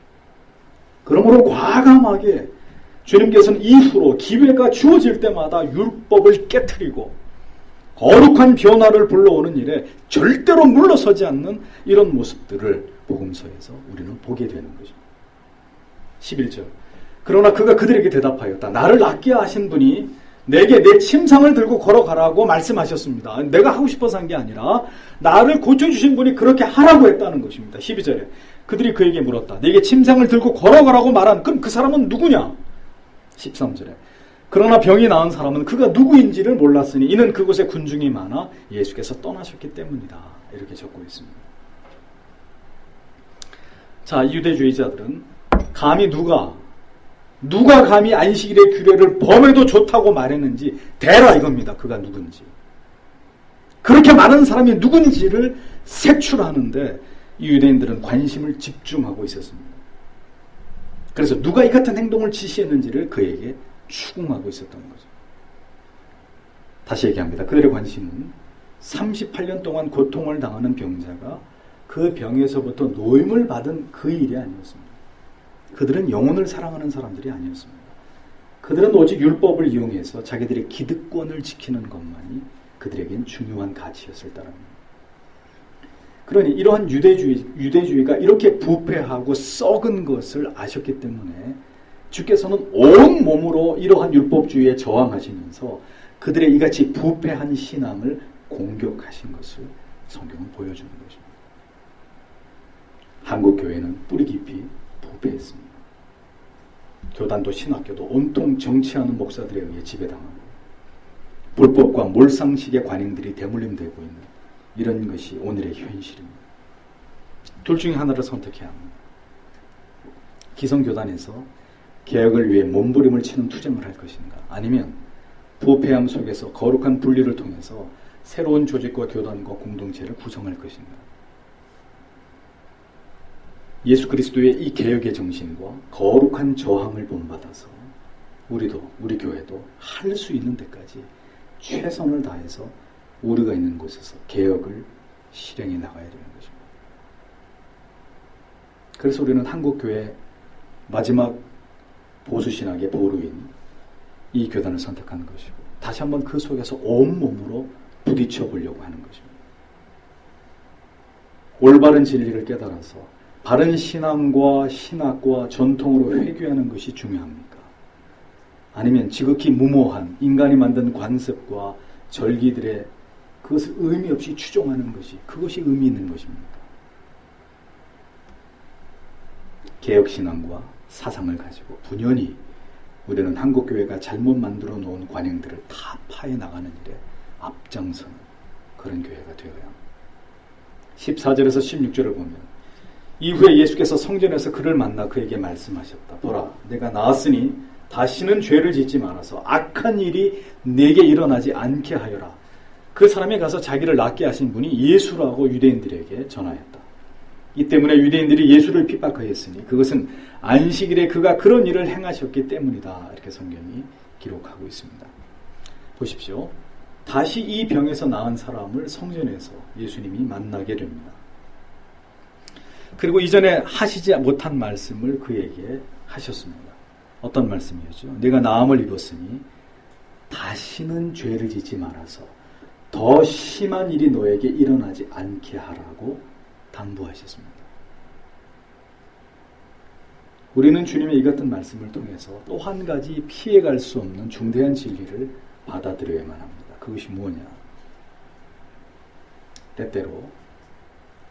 그러므로 과감하게 주님께서는 이후로 기회가 주어질 때마다 율법을 깨트리고 거룩한 변화를 불러오는 일에 절대로 물러서지 않는 이런 모습들을 복음서에서 우리는 보게 되는 것입니다. 11절. 그러나 그가 그들에게 대답하였다. 나를 낫게 하신 분이 내게 내 침상을 들고 걸어가라고 말씀하셨습니다. 내가 하고 싶어서 한 게 아니라 나를 고쳐주신 분이 그렇게 하라고 했다는 것입니다. 12절에 그들이 그에게 물었다. 내게 침상을 들고 걸어가라고 말한 그럼 그 사람은 누구냐? 13절에 그러나 병이 나은 사람은 그가 누구인지를 몰랐으니 이는 그곳에 군중이 많아 예수께서 떠나셨기 때문이다. 이렇게 적고 있습니다. 자, 유대주의자들은 감히 누가 감히 안식일의 규례를 범해도 좋다고 말했는지 대라 이겁니다. 그가 누군지. 그렇게 많은 사람이 누군지를 색출하는데 이 유대인들은 관심을 집중하고 있었습니다. 그래서 누가 이 같은 행동을 지시했는지를 그에게 추궁하고 있었던 거죠. 다시 얘기합니다. 그들의 관심은 38년 동안 고통을 당하는 병자가 그 병에서부터 노임을 받은 그 일이 아니었습니다. 그들은 영혼을 사랑하는 사람들이 아니었습니다. 그들은 오직 율법을 이용해서 자기들의 기득권을 지키는 것만이 그들에겐 중요한 가치였을 따릅니다. 그러니 이러한 유대주의가 이렇게 부패하고 썩은 것을 아셨기 때문에 주께서는 온 몸으로 이러한 율법주의에 저항하시면서 그들의 이같이 부패한 신앙을 공격하신 것을 성경은 보여주는 것입니다. 한국 교회는 뿌리 깊이 부패했습니다. 교단도 신학교도 온통 정치하는 목사들에 의해 지배당하고 불법과 몰상식의 관행들이 대물림되고 있는 이런 것이 오늘의 현실입니다. 둘 중에 하나를 선택해야 합니다. 기성교단에서 개혁을 위해 몸부림을 치는 투쟁을 할 것인가, 아니면 부패함 속에서 거룩한 분리를 통해서 새로운 조직과 교단과 공동체를 구성할 것인가. 예수 그리스도의 이 개혁의 정신과 거룩한 저항을 본받아서 우리 교회도 할 수 있는 데까지 최선을 다해서 우리가 있는 곳에서 개혁을 실행해 나가야 되는 것입니다. 그래서 우리는 한국교회 마지막 보수신학의 보루인 이 교단을 선택하는 것이고 다시 한번 그 속에서 온몸으로 부딪혀 보려고 하는 것입니다. 올바른 진리를 깨달아서 바른 신앙과 신학과 전통으로 회귀하는 것이 중요합니까? 아니면 지극히 무모한 인간이 만든 관습과 절기들의 그것을 의미 없이 추종하는 것이 그것이 의미 있는 것입니까? 개혁신앙과 사상을 가지고 분연히 우리는 한국교회가 잘못 만들어 놓은 관행들을 다 파해 나가는 일에 앞장서는 그런 교회가 되어야 합니다. 14절에서 16절을 보면 이후에 예수께서 성전에서 그를 만나 그에게 말씀하셨다. 보라, 내가 나았으니 다시는 죄를 짓지 말아서 악한 일이 내게 일어나지 않게 하여라. 그 사람이 가서 자기를 낫게 하신 분이 예수라고 유대인들에게 전하였다. 이 때문에 유대인들이 예수를 핍박하였으니 그것은 안식일에 그가 그런 일을 행하셨기 때문이다. 이렇게 성경이 기록하고 있습니다. 보십시오. 다시 이 병에서 나은 사람을 성전에서 예수님이 만나게 됩니다. 그리고 이전에 하시지 못한 말씀을 그에게 하셨습니다. 어떤 말씀이었죠? 내가 나음을 입었으니 다시는 죄를 짓지 말아서 더 심한 일이 너에게 일어나지 않게 하라고 당부하셨습니다. 우리는 주님의 이 같은 말씀을 통해서 또 한 가지 피해갈 수 없는 중대한 진리를 받아들여야만 합니다. 그것이 무엇이냐? 때때로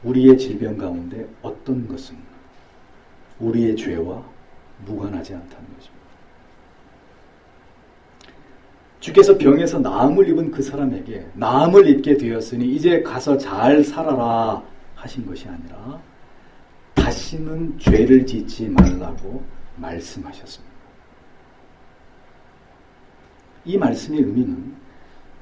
우리의 질병 가운데 어떤 것은 우리의 죄와 무관하지 않다는 것입니다. 주께서 병에서 나음을 입은 그 사람에게 나음을 입게 되었으니 이제 가서 잘 살아라 하신 것이 아니라 다시는 죄를 짓지 말라고 말씀하셨습니다. 이 말씀의 의미는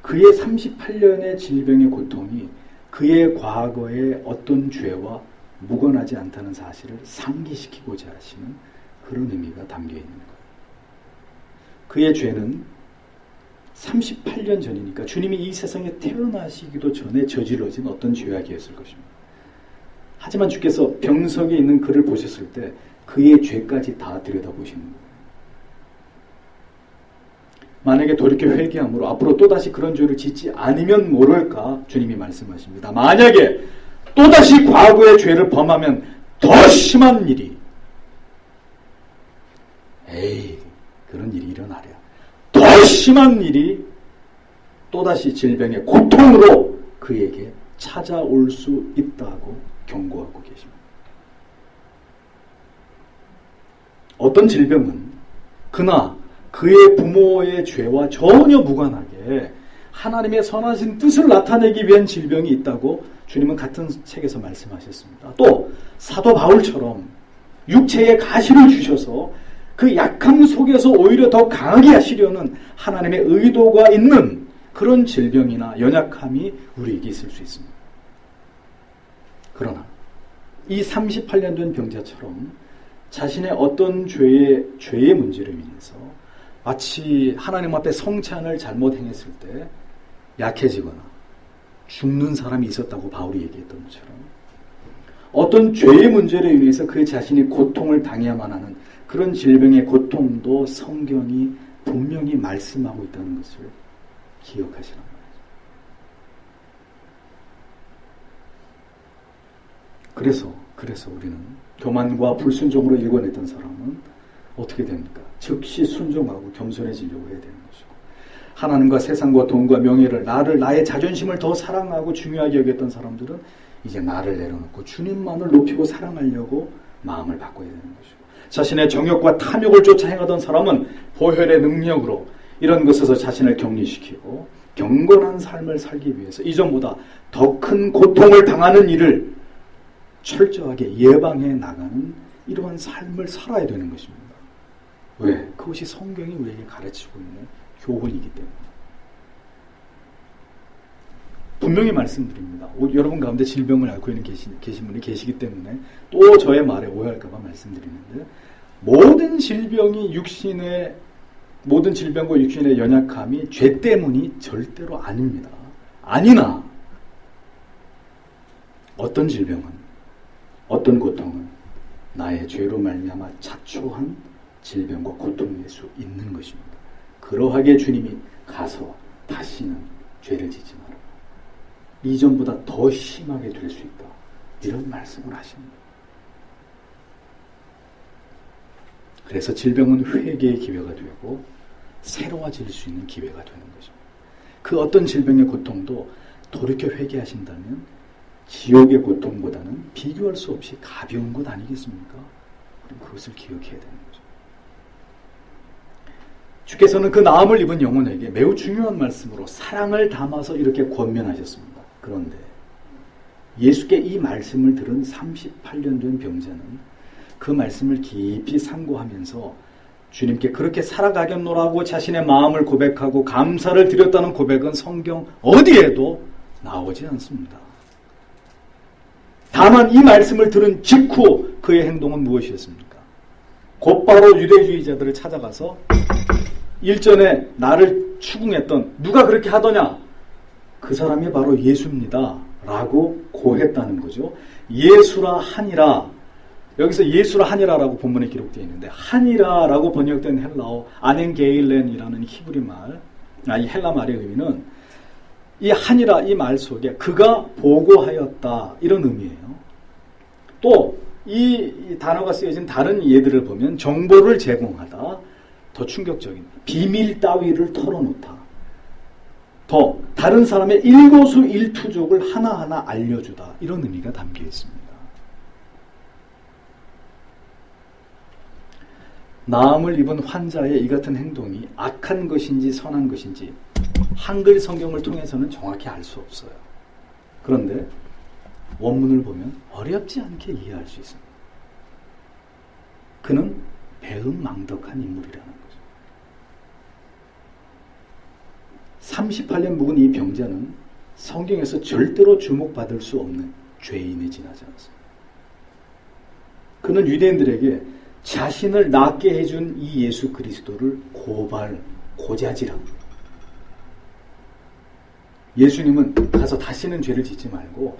그의 38년의 질병의 고통이 그의 과거의 어떤 죄와 무관하지 않다는 사실을 상기시키고자 하시는 그런 의미가 담겨 있는 거예요. 그의 죄는 38년 전이니까 주님이 이 세상에 태어나시기도 전에 저질러진 어떤 죄악이었을 것입니다. 하지만 주께서 병석에 있는 그를 보셨을 때 그의 죄까지 다 들여다보시는 거예요. 만약에 돌이켜 회개함으로 앞으로 또다시 그런 죄를 짓지 않으면 모를까 주님이 말씀하십니다. 만약에 또다시 과거의 죄를 범하면 더 심한 일이 그런 일이 일어나랴. 더 심한 일이 또다시 질병의 고통으로 그에게 찾아올 수 있다고 경고하고 계십니다. 어떤 질병은 그나 그의 부모의 죄와 전혀 무관하게 하나님의 선하신 뜻을 나타내기 위한 질병이 있다고 주님은 같은 책에서 말씀하셨습니다. 또 사도 바울처럼 육체에 가시를 주셔서 그 약함 속에서 오히려 더 강하게 하시려는 하나님의 의도가 있는 그런 질병이나 연약함이 우리에게 있을 수 있습니다. 그러나 이 38년 된 병자처럼 자신의 어떤 죄의 문제로 인해서 마치 하나님 앞에 성찬을 잘못 행했을 때 약해지거나 죽는 사람이 있었다고 바울이 얘기했던 것처럼 어떤 죄의 문제로 인해서 그 자신이 고통을 당해야만 하는 그런 질병의 고통도 성경이 분명히 말씀하고 있다는 것을 기억하시란 말이죠. 그래서 우리는 교만과 불순종으로 일궈냈던 사람은 어떻게 됩니까? 즉시 순종하고 겸손해지려고 해야 되는 것이고 하나님과 세상과 돈과 명예를 나의 자존심을 더 사랑하고 중요하게 여겼던 사람들은 이제 나를 내려놓고 주님만을 높이고 사랑하려고 마음을 바꿔야 되는 것이고 자신의 정욕과 탐욕을 쫓아 행하던 사람은 보혈의 능력으로 이런 것에서 자신을 격리시키고 경건한 삶을 살기 위해서 이전보다 더 큰 고통을 당하는 일을 철저하게 예방해 나가는 이러한 삶을 살아야 되는 것입니다. 왜? 그것이 성경이 우리에게 가르치고 있는 교훈이기 때문에. 분명히 말씀드립니다. 여러분 가운데 질병을 앓고 있는 계신 분이 계시기 때문에 또 저의 말에 오해할까 봐 말씀드리는데 모든 질병과 육신의 연약함이 죄 때문이 절대로 아닙니다. 아니나 어떤 질병은 어떤 고통은 나의 죄로 말미암아 자초한 질병과 고통일 수 있는 것입니다. 그러하게 주님이 가서 다시는 죄를 짓지 마라. 이전보다 더 심하게 될 수 있다. 이런 말씀을 하십니다. 그래서 질병은 회개의 기회가 되고 새로워질 수 있는 기회가 되는 것입니다. 그 어떤 질병의 고통도 돌이켜 회개하신다면 지옥의 고통보다는 비교할 수 없이 가벼운 것 아니겠습니까? 우리는 그것을 기억해야 되는 거죠. 주께서는 그 나음을 입은 영혼에게 매우 중요한 말씀으로 사랑을 담아서 이렇게 권면하셨습니다. 그런데 예수께 이 말씀을 들은 38년 된 병자는 그 말씀을 깊이 상고하면서 주님께 그렇게 살아가겠노라고 자신의 마음을 고백하고 감사를 드렸다는 고백은 성경 어디에도 나오지 않습니다. 다만 이 말씀을 들은 직후 그의 행동은 무엇이었습니까? 곧바로 유대주의자들을 찾아가서 일전에 나를 추궁했던 누가 그렇게 하더냐? 그 사람이 바로 예수입니다. 라고 고했다는 거죠. 예수라 하니라. 여기서 예수라 하니라라고 본문에 기록되어 있는데 하니라라고 번역된 헬라어 아넨게일렌이라는 히브리 말, 이 헬라 말의 의미는 이 하니라 이 말 속에 그가 보고하였다 이런 의미예요. 또 이 단어가 쓰여진 다른 예들을 보면 정보를 제공하다, 더 충격적인 비밀 따위를 털어놓다, 더 다른 사람의 일거수일투족을 하나하나 알려주다 이런 의미가 담겨 있습니다. 나음을 입은 환자의 이 같은 행동이 악한 것인지 선한 것인지 한글 성경을 통해서는 정확히 알 수 없어요. 그런데 원문을 보면 어렵지 않게 이해할 수 있습니다. 그는 배은망덕한 인물이라는 거죠. 38년 묵은 이 병자는 성경에서 절대로 주목받을 수 없는 죄인에 지나지 않았습니다. 그는 유대인들에게 자신을 낫게 해준 이 예수 그리스도를 고자질합니다. 예수님은 가서 다시는 죄를 짓지 말고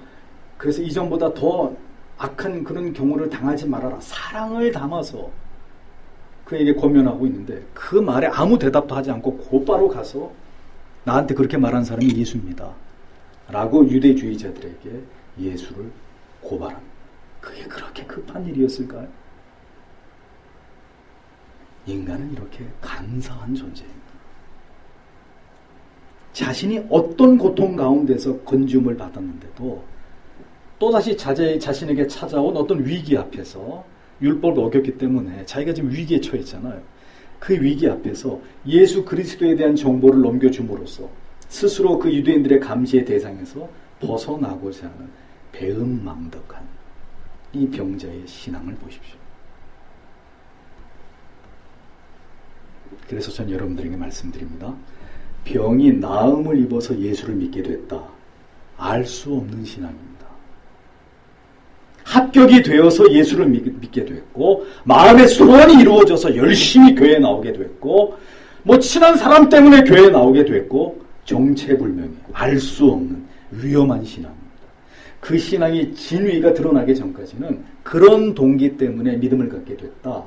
그래서 이전보다 더 악한 그런 경우를 당하지 말아라. 사랑을 담아서 그에게 권면하고 있는데 그 말에 아무 대답도 하지 않고 곧바로 가서 나한테 그렇게 말한 사람이 예수입니다. 라고 유대주의자들에게 예수를 고발합니다. 그게 그렇게 급한 일이었을까요? 인간은 이렇게 간사한 존재입니다. 자신이 어떤 고통 가운데서 건짐을 받았는데도 또다시 자신에게 찾아온 어떤 위기 앞에서 율법을 어겼기 때문에 자기가 지금 위기에 처했잖아요. 그 위기 앞에서 예수 그리스도에 대한 정보를 넘겨줌으로써 스스로 그 유대인들의 감시의 대상에서 벗어나고자 하는 배은망덕한 이 병자의 신앙을 보십시오. 그래서 전 여러분들에게 말씀드립니다. 병이 나음을 입어서 예수를 믿게 됐다. 알 수 없는 신앙입니다. 합격이 되어서 예수를 믿게 됐고 마음의 소원이 이루어져서 열심히 교회에 나오게 됐고 친한 사람 때문에 교회에 나오게 됐고 정체불명의 알 수 없는 위험한 신앙입니다. 그 신앙이 진위가 드러나기 전까지는 그런 동기 때문에 믿음을 갖게 됐다.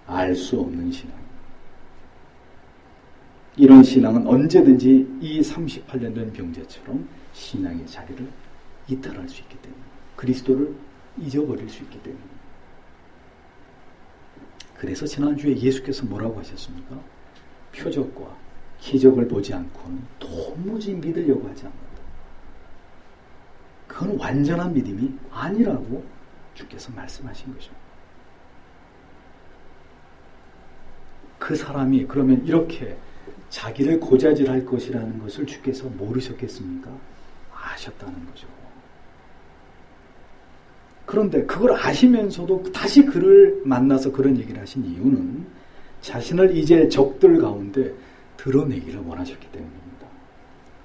알 수 없는 신앙입니다. 이런 신앙은 언제든지 이 38년 된 병자처럼 신앙의 자리를 이탈할 수 있기 때문에 그리스도를 잊어버릴 수 있기 때문에 그래서 지난주에 예수께서 뭐라고 하셨습니까? 표적과 기적을 보지 않고는 도무지 믿으려고 하지 않는다. 그건 완전한 믿음이 아니라고 주께서 말씀하신 거죠. 그 사람이 그러면 이렇게 자기를 고자질할 것이라는 것을 주께서 모르셨겠습니까? 아셨다는 거죠. 그런데 그걸 아시면서도 다시 그를 만나서 그런 얘기를 하신 이유는 자신을 이제 적들 가운데 드러내기를 원하셨기 때문입니다.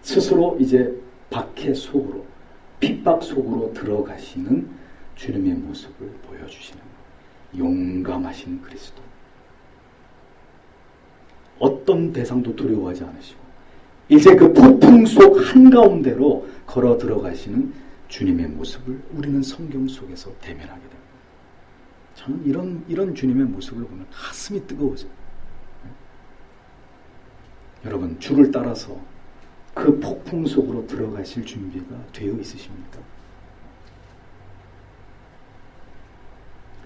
스스로 이제 박해 속으로, 핍박 속으로 들어가시는 주님의 모습을 보여주시는 용감하신 그리스도. 어떤 대상도 두려워하지 않으시고 이제 그 폭풍 속 한가운데로 걸어 들어가시는 주님의 모습을 우리는 성경 속에서 대면하게 됩니다. 저는 이런 주님의 모습을 보면 가슴이 뜨거워져요. 여러분, 주를 따라서 그 폭풍 속으로 들어가실 준비가 되어 있으십니까?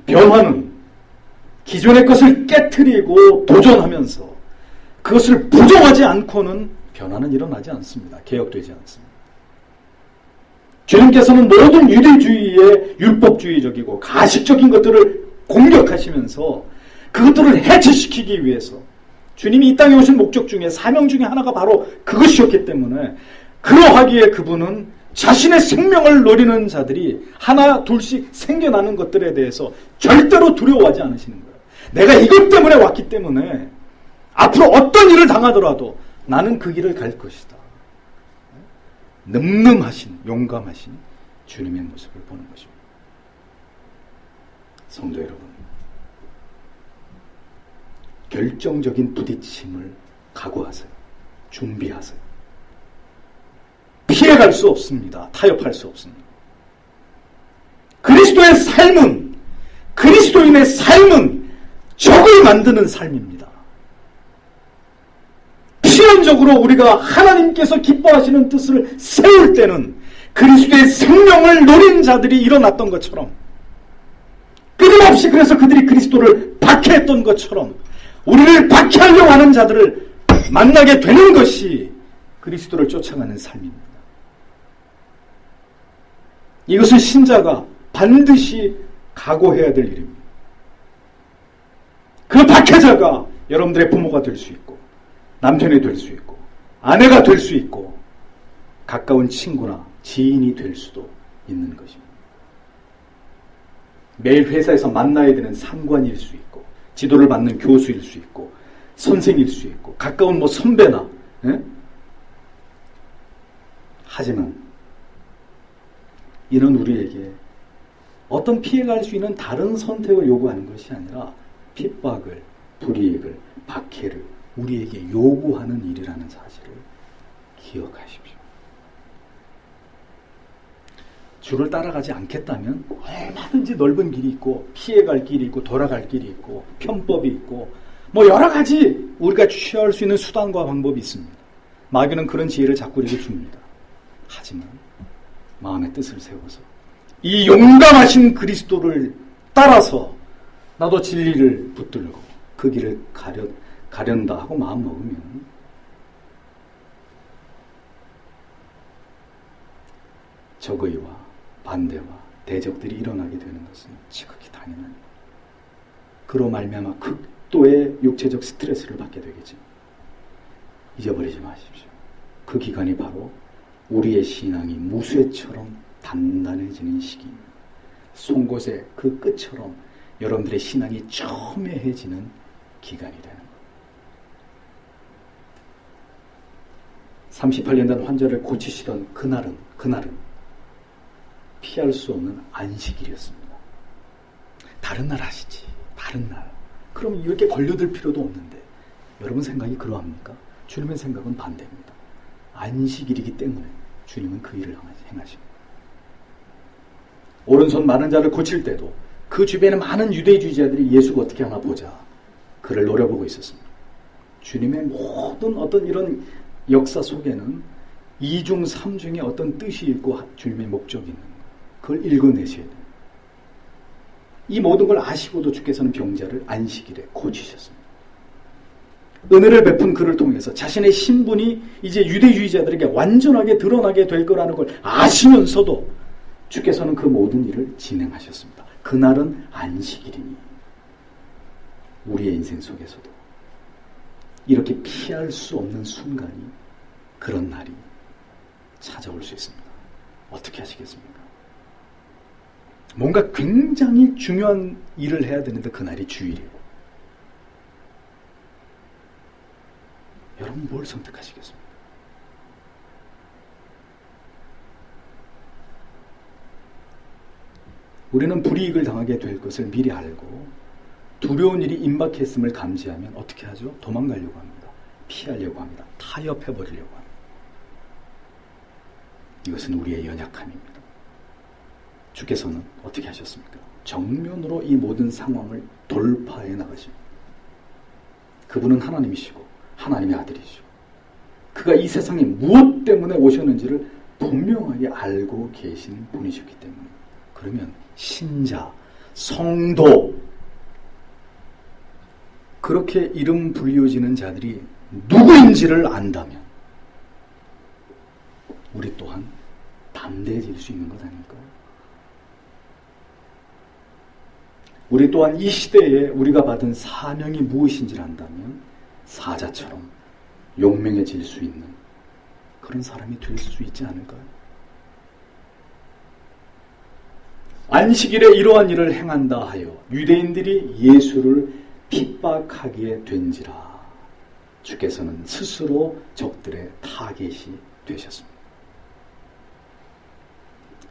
변화는 기존의 것을 깨트리고 도전하면서 그것을 부정하지 않고는 변화는 일어나지 않습니다. 개혁되지 않습니다. 주님께서는 모든 유대주의의 율법주의적이고 가식적인 것들을 공격하시면서 그것들을 해체시키기 위해서 주님이 이 땅에 오신 목적 중에 사명 중에 하나가 바로 그것이었기 때문에 그러하기에 그분은 자신의 생명을 노리는 자들이 하나 둘씩 생겨나는 것들에 대해서 절대로 두려워하지 않으시는 거예요. 내가 이것 때문에 왔기 때문에 앞으로 어떤 일을 당하더라도 나는 그 길을 갈 것이다. 늠름하신, 용감하신 주님의 모습을 보는 것입니다. 성도 여러분, 결정적인 부딪힘을 각오하세요. 준비하세요. 피해갈 수 없습니다. 타협할 수 없습니다. 그리스도의 삶은, 그리스도인의 삶은 적을 만드는 삶입니다. 필연적으로 우리가 하나님께서 기뻐하시는 뜻을 세울 때는 그리스도의 생명을 노린 자들이 일어났던 것처럼, 끊임없이 그래서 그들이 그리스도를 박해했던 것처럼 우리를 박해하려고 하는 자들을 만나게 되는 것이 그리스도를 쫓아가는 삶입니다. 이것은 신자가 반드시 각오해야 될 일입니다. 그 박해자가 여러분들의 부모가 될 수 있고, 남편이 될 수 있고, 아내가 될 수 있고, 가까운 친구나 지인이 될 수도 있는 것입니다. 매일 회사에서 만나야 되는 상관일 수 있고, 지도를 받는 교수일 수 있고, 선생일 수 있고, 가까운 선배나, 하지만 이는 우리에게 어떤 피해갈 수 있는 다른 선택을 요구하는 것이 아니라 핍박을, 불이익을, 박해를 우리에게 요구하는 일이라는 사실을 기억하십시오. 주를 따라가지 않겠다면 얼마든지 넓은 길이 있고, 피해갈 길이 있고, 돌아갈 길이 있고, 편법이 있고, 여러 가지 우리가 취할 수 있는 수단과 방법이 있습니다. 마귀는 그런 지혜를 자꾸 우리에게 줍니다. 하지만 마음의 뜻을 세워서 이 용감하신 그리스도를 따라서 나도 진리를 붙들고 그 길을 가련다 하고 마음 먹으면 적의와 반대와 대적들이 일어나게 되는 것은 지극히 당연합니다. 그로 말미암아 극도의 육체적 스트레스를 받게 되겠죠. 잊어버리지 마십시오. 그 기간이 바로 우리의 신앙이 무쇠처럼 단단해지는 시기입니다. 송곳의 그 끝처럼 여러분들의 신앙이 첨예해지는 기간이 되는 것. 38년 된 환자를 고치시던 그날은 피할 수 없는 안식일이었습니다. 다른 날 하시지. 다른 날. 그럼 이렇게 걸려들 필요도 없는데 여러분 생각이 그러합니까? 주님의 생각은 반대입니다. 안식일이기 때문에 주님은 그 일을 행하십니다. 오른손 마른 자를 고칠 때도 그 주변에 많은 유대주의자들이 예수가 어떻게 하나 보자 그를 노려보고 있었습니다. 주님의 모든 어떤 이런 역사 속에는 이중 삼중의 어떤 뜻이 있고 주님의 목적이 있는 거예요. 그걸 읽어내셔야 돼요. 이 모든 걸 아시고도 주께서는 병자를 안식일에 고치셨습니다. 은혜를 베푼 그를 통해서 자신의 신분이 이제 유대주의자들에게 완전하게 드러나게 될 거라는 걸 아시면서도 주께서는 그 모든 일을 진행하셨습니다. 그날은 안식일이니 우리의 인생 속에서도 이렇게 피할 수 없는 순간이, 그런 날이 찾아올 수 있습니다. 어떻게 하시겠습니까? 뭔가 굉장히 중요한 일을 해야 되는데 그날이 주일이에요. 여러분 뭘 선택하시겠습니까? 우리는 불이익을 당하게 될 것을 미리 알고 두려운 일이 임박했음을 감지하면 어떻게 하죠? 도망가려고 합니다. 피하려고 합니다. 타협해버리려고 합니다. 이것은 우리의 연약함입니다. 주께서는 어떻게 하셨습니까? 정면으로 이 모든 상황을 돌파해 나가십니다. 그분은 하나님이시고 하나님의 아들이시고 그가 이 세상에 무엇 때문에 오셨는지를 분명하게 알고 계신 분이셨기 때문에, 그러면 신자, 성도, 그렇게 이름 불리워지는 자들이 누구인지를 안다면 우리 또한 담대해질 수 있는 것 아닐까요? 우리 또한 이 시대에 우리가 받은 사명이 무엇인지를 안다면 사자처럼 용맹해질 수 있는 그런 사람이 될 수 있지 않을까요? 안식일에 이러한 일을 행한다 하여 유대인들이 예수를 핍박하게 된지라 주께서는 스스로 적들의 타겟이 되셨습니다.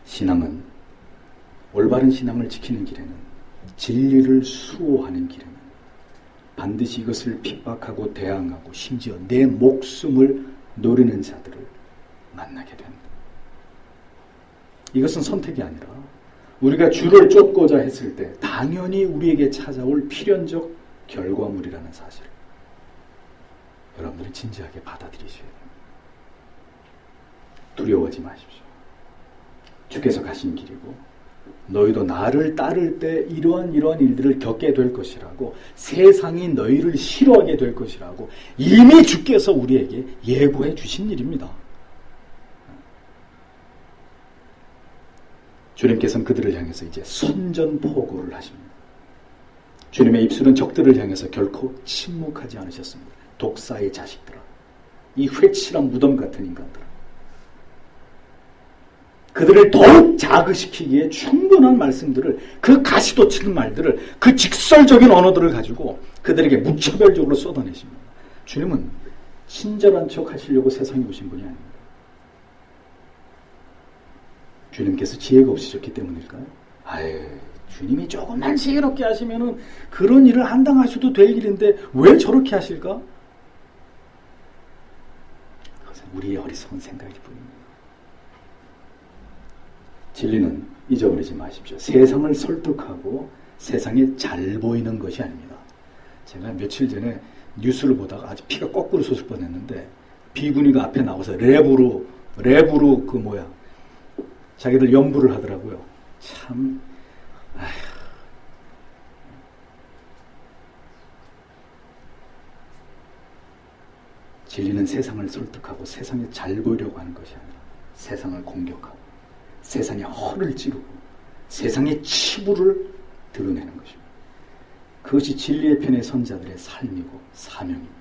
신앙은, 올바른 신앙을 지키는 길에는, 진리를 수호하는 길에는 반드시 이것을 핍박하고 대항하고 심지어 내 목숨을 노리는 자들을 만나게 됩니다. 이것은 선택이 아니라 우리가 주를 쫓고자 했을 때 당연히 우리에게 찾아올 필연적 결과물이라는 사실을 여러분들이 진지하게 받아들이셔야 됩니다. 두려워하지 마십시오. 주께서 가신 길이고 너희도 나를 따를 때 이러한 일들을 겪게 될 것이라고, 세상이 너희를 싫어하게 될 것이라고 이미 주께서 우리에게 예고해 주신 일입니다. 주님께서는 그들을 향해서 이제 선전포고를 하십니다. 주님의 입술은 적들을 향해서 결코 침묵하지 않으셨습니다. 독사의 자식들아, 이 회칠한 무덤 같은 인간들아, 그들을 더욱 자극시키기에 충분한 말씀들을, 그 가시돋치는 말들을, 그 직설적인 언어들을 가지고 그들에게 무차별적으로 쏟아내십니다. 주님은 친절한 척 하시려고 세상에 오신 분이 아닙니다. 주님께서 지혜가 없으셨기 때문일까요? 주님이 조금만 지혜롭게 하시면은 그런 일을 한당하셔도 될 일인데 왜 저렇게 하실까? 그것은 우리의 어리석은 생각일 뿐입니다. 진리는 잊어버리지 마십시오. 세상을 설득하고 세상에 잘 보이는 것이 아닙니다. 제가 며칠 전에 뉴스를 보다가 아주 피가 거꾸로 솟을 뻔했는데, 비구니가 앞에 나와서 랩으로 자기들 연부를 하더라고요. 참, 진리는 세상을 설득하고 세상에 잘 보이려고 하는 것이 아니라 세상을 공격하고 세상에 허를 찌르고 세상의 치부를 드러내는 것입니다. 그것이 진리의 편의 선자들의 삶이고 사명입니다.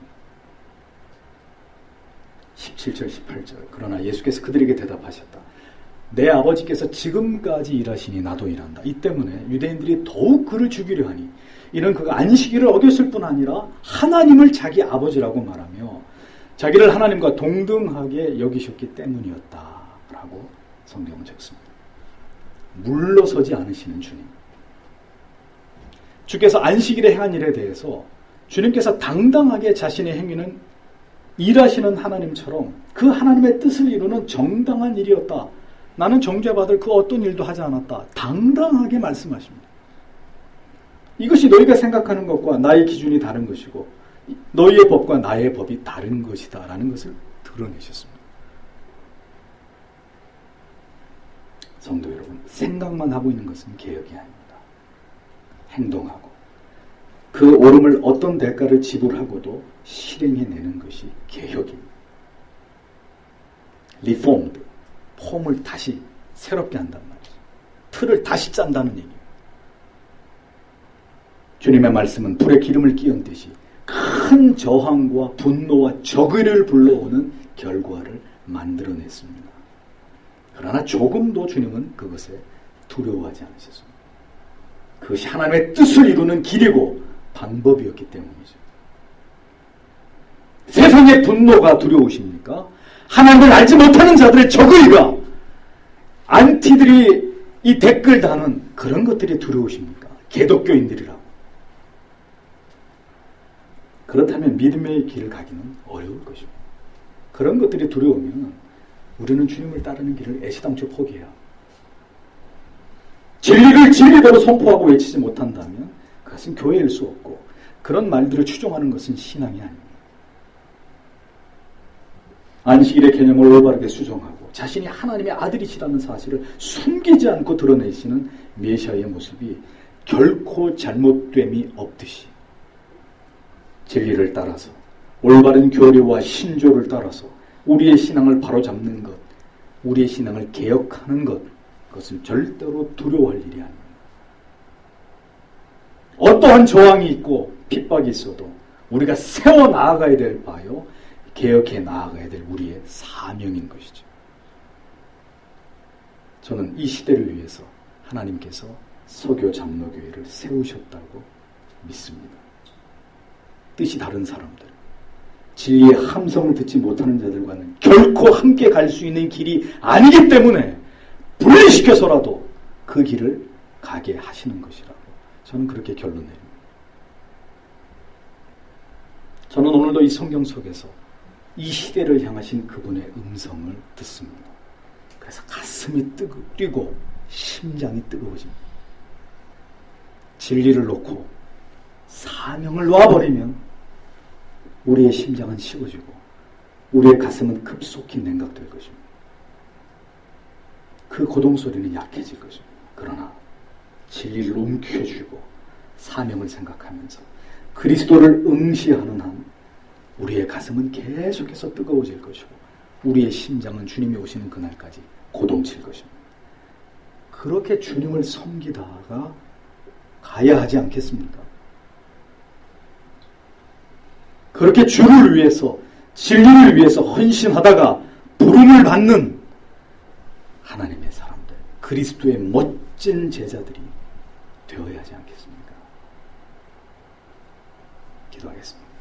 17절 18절 그러나 예수께서 그들에게 대답하셨다. 내 아버지께서 지금까지 일하시니 나도 일한다. 이 때문에 유대인들이 더욱 그를 죽이려 하니 이는 그가 안식일을 어겼을 뿐 아니라 하나님을 자기 아버지라고 말하며 자기를 하나님과 동등하게 여기셨기 때문이었다라고 성경은 적습니다. 물러서지 않으시는 주님. 주께서 안식일에 행한 일에 대해서 주님께서 당당하게 자신의 행위는 일하시는 하나님처럼 그 하나님의 뜻을 이루는 정당한 일이었다. 나는 정죄받을 그 어떤 일도 하지 않았다. 당당하게 말씀하십니다. 이것이 너희가 생각하는 것과 나의 기준이 다른 것이고 너희의 법과 나의 법이 다른 것이다 라는 것을 드러내셨습니다. 성도 여러분, 생각만 하고 있는 것은 개혁이 아닙니다. 행동하고 그 옳음을 어떤 대가를 지불하고도 실행해내는 것이 개혁입니다. 리폼드, 폼을 다시 새롭게 한단 말이죠. 틀을 다시 짠다는 얘기예요. 주님의 말씀은 불에 기름을 끼얹듯이 큰 저항과 분노와 적의를 불러오는 결과를 만들어냈습니다. 그러나 조금도 주님은 그것에 두려워하지 않으셨습니다. 그것이 하나님의 뜻을 이루는 길이고 방법이었기 때문이죠. 세상의 분노가 두려우십니까? 하나님을 알지 못하는 자들의 적의가, 안티들이 이 댓글 다는 그런 것들이 두려우십니까? 개독교인들이라고. 그렇다면 믿음의 길을 가기는 어려울 것입니다. 그런 것들이 두려우면 우리는 주님을 따르는 길을 애시당초 포기해야 합니다. 진리를 진리대로 선포하고 외치지 못한다면 그것은 교회일 수 없고 그런 말들을 추종하는 것은 신앙이 아닙니다. 안식일의 개념을 올바르게 수정하고 자신이 하나님의 아들이시라는 사실을 숨기지 않고 드러내시는 메시아의 모습이 결코 잘못됨이 없듯이 진리를 따라서 올바른 교리와 신조를 따라서 우리의 신앙을 바로잡는 것, 우리의 신앙을 개혁하는 것, 그것은 절대로 두려워할 일이 아닙니다. 어떠한 저항이 있고 핍박이 있어도 우리가 세워 나아가야 될 바요, 개혁해 나아가야 될 우리의 사명인 것이죠. 저는 이 시대를 위해서 하나님께서 서교 장로교회를 세우셨다고 믿습니다. 뜻이 다른 사람들, 진리의 함성을 듣지 못하는 자들과는 결코 함께 갈 수 있는 길이 아니기 때문에 분리시켜서라도 그 길을 가게 하시는 것이라고 저는 그렇게 결론 내립니다. 저는 오늘도 이 성경 속에서 이 시대를 향하신 그분의 음성을 듣습니다. 그래서 가슴이 뛰고 심장이 뜨거워집니다. 진리를 놓고 사명을 놓아버리면 우리의 심장은 식어지고 우리의 가슴은 급속히 냉각될 것입니다. 그 고동소리는 약해질 것입니다. 그러나 진리를 움켜쥐고 사명을 생각하면서 그리스도를 응시하는 한 우리의 가슴은 계속해서 뜨거워질 것이고 우리의 심장은 주님이 오시는 그날까지 고동칠 것입니다. 그렇게 주님을 섬기다가 가야 하지 않겠습니까? 그렇게 주를 위해서, 진리를 위해서 헌신하다가 부름을 받는 하나님의 사람들, 그리스도의 멋진 제자들이 되어야 하지 않겠습니까? 기도하겠습니다.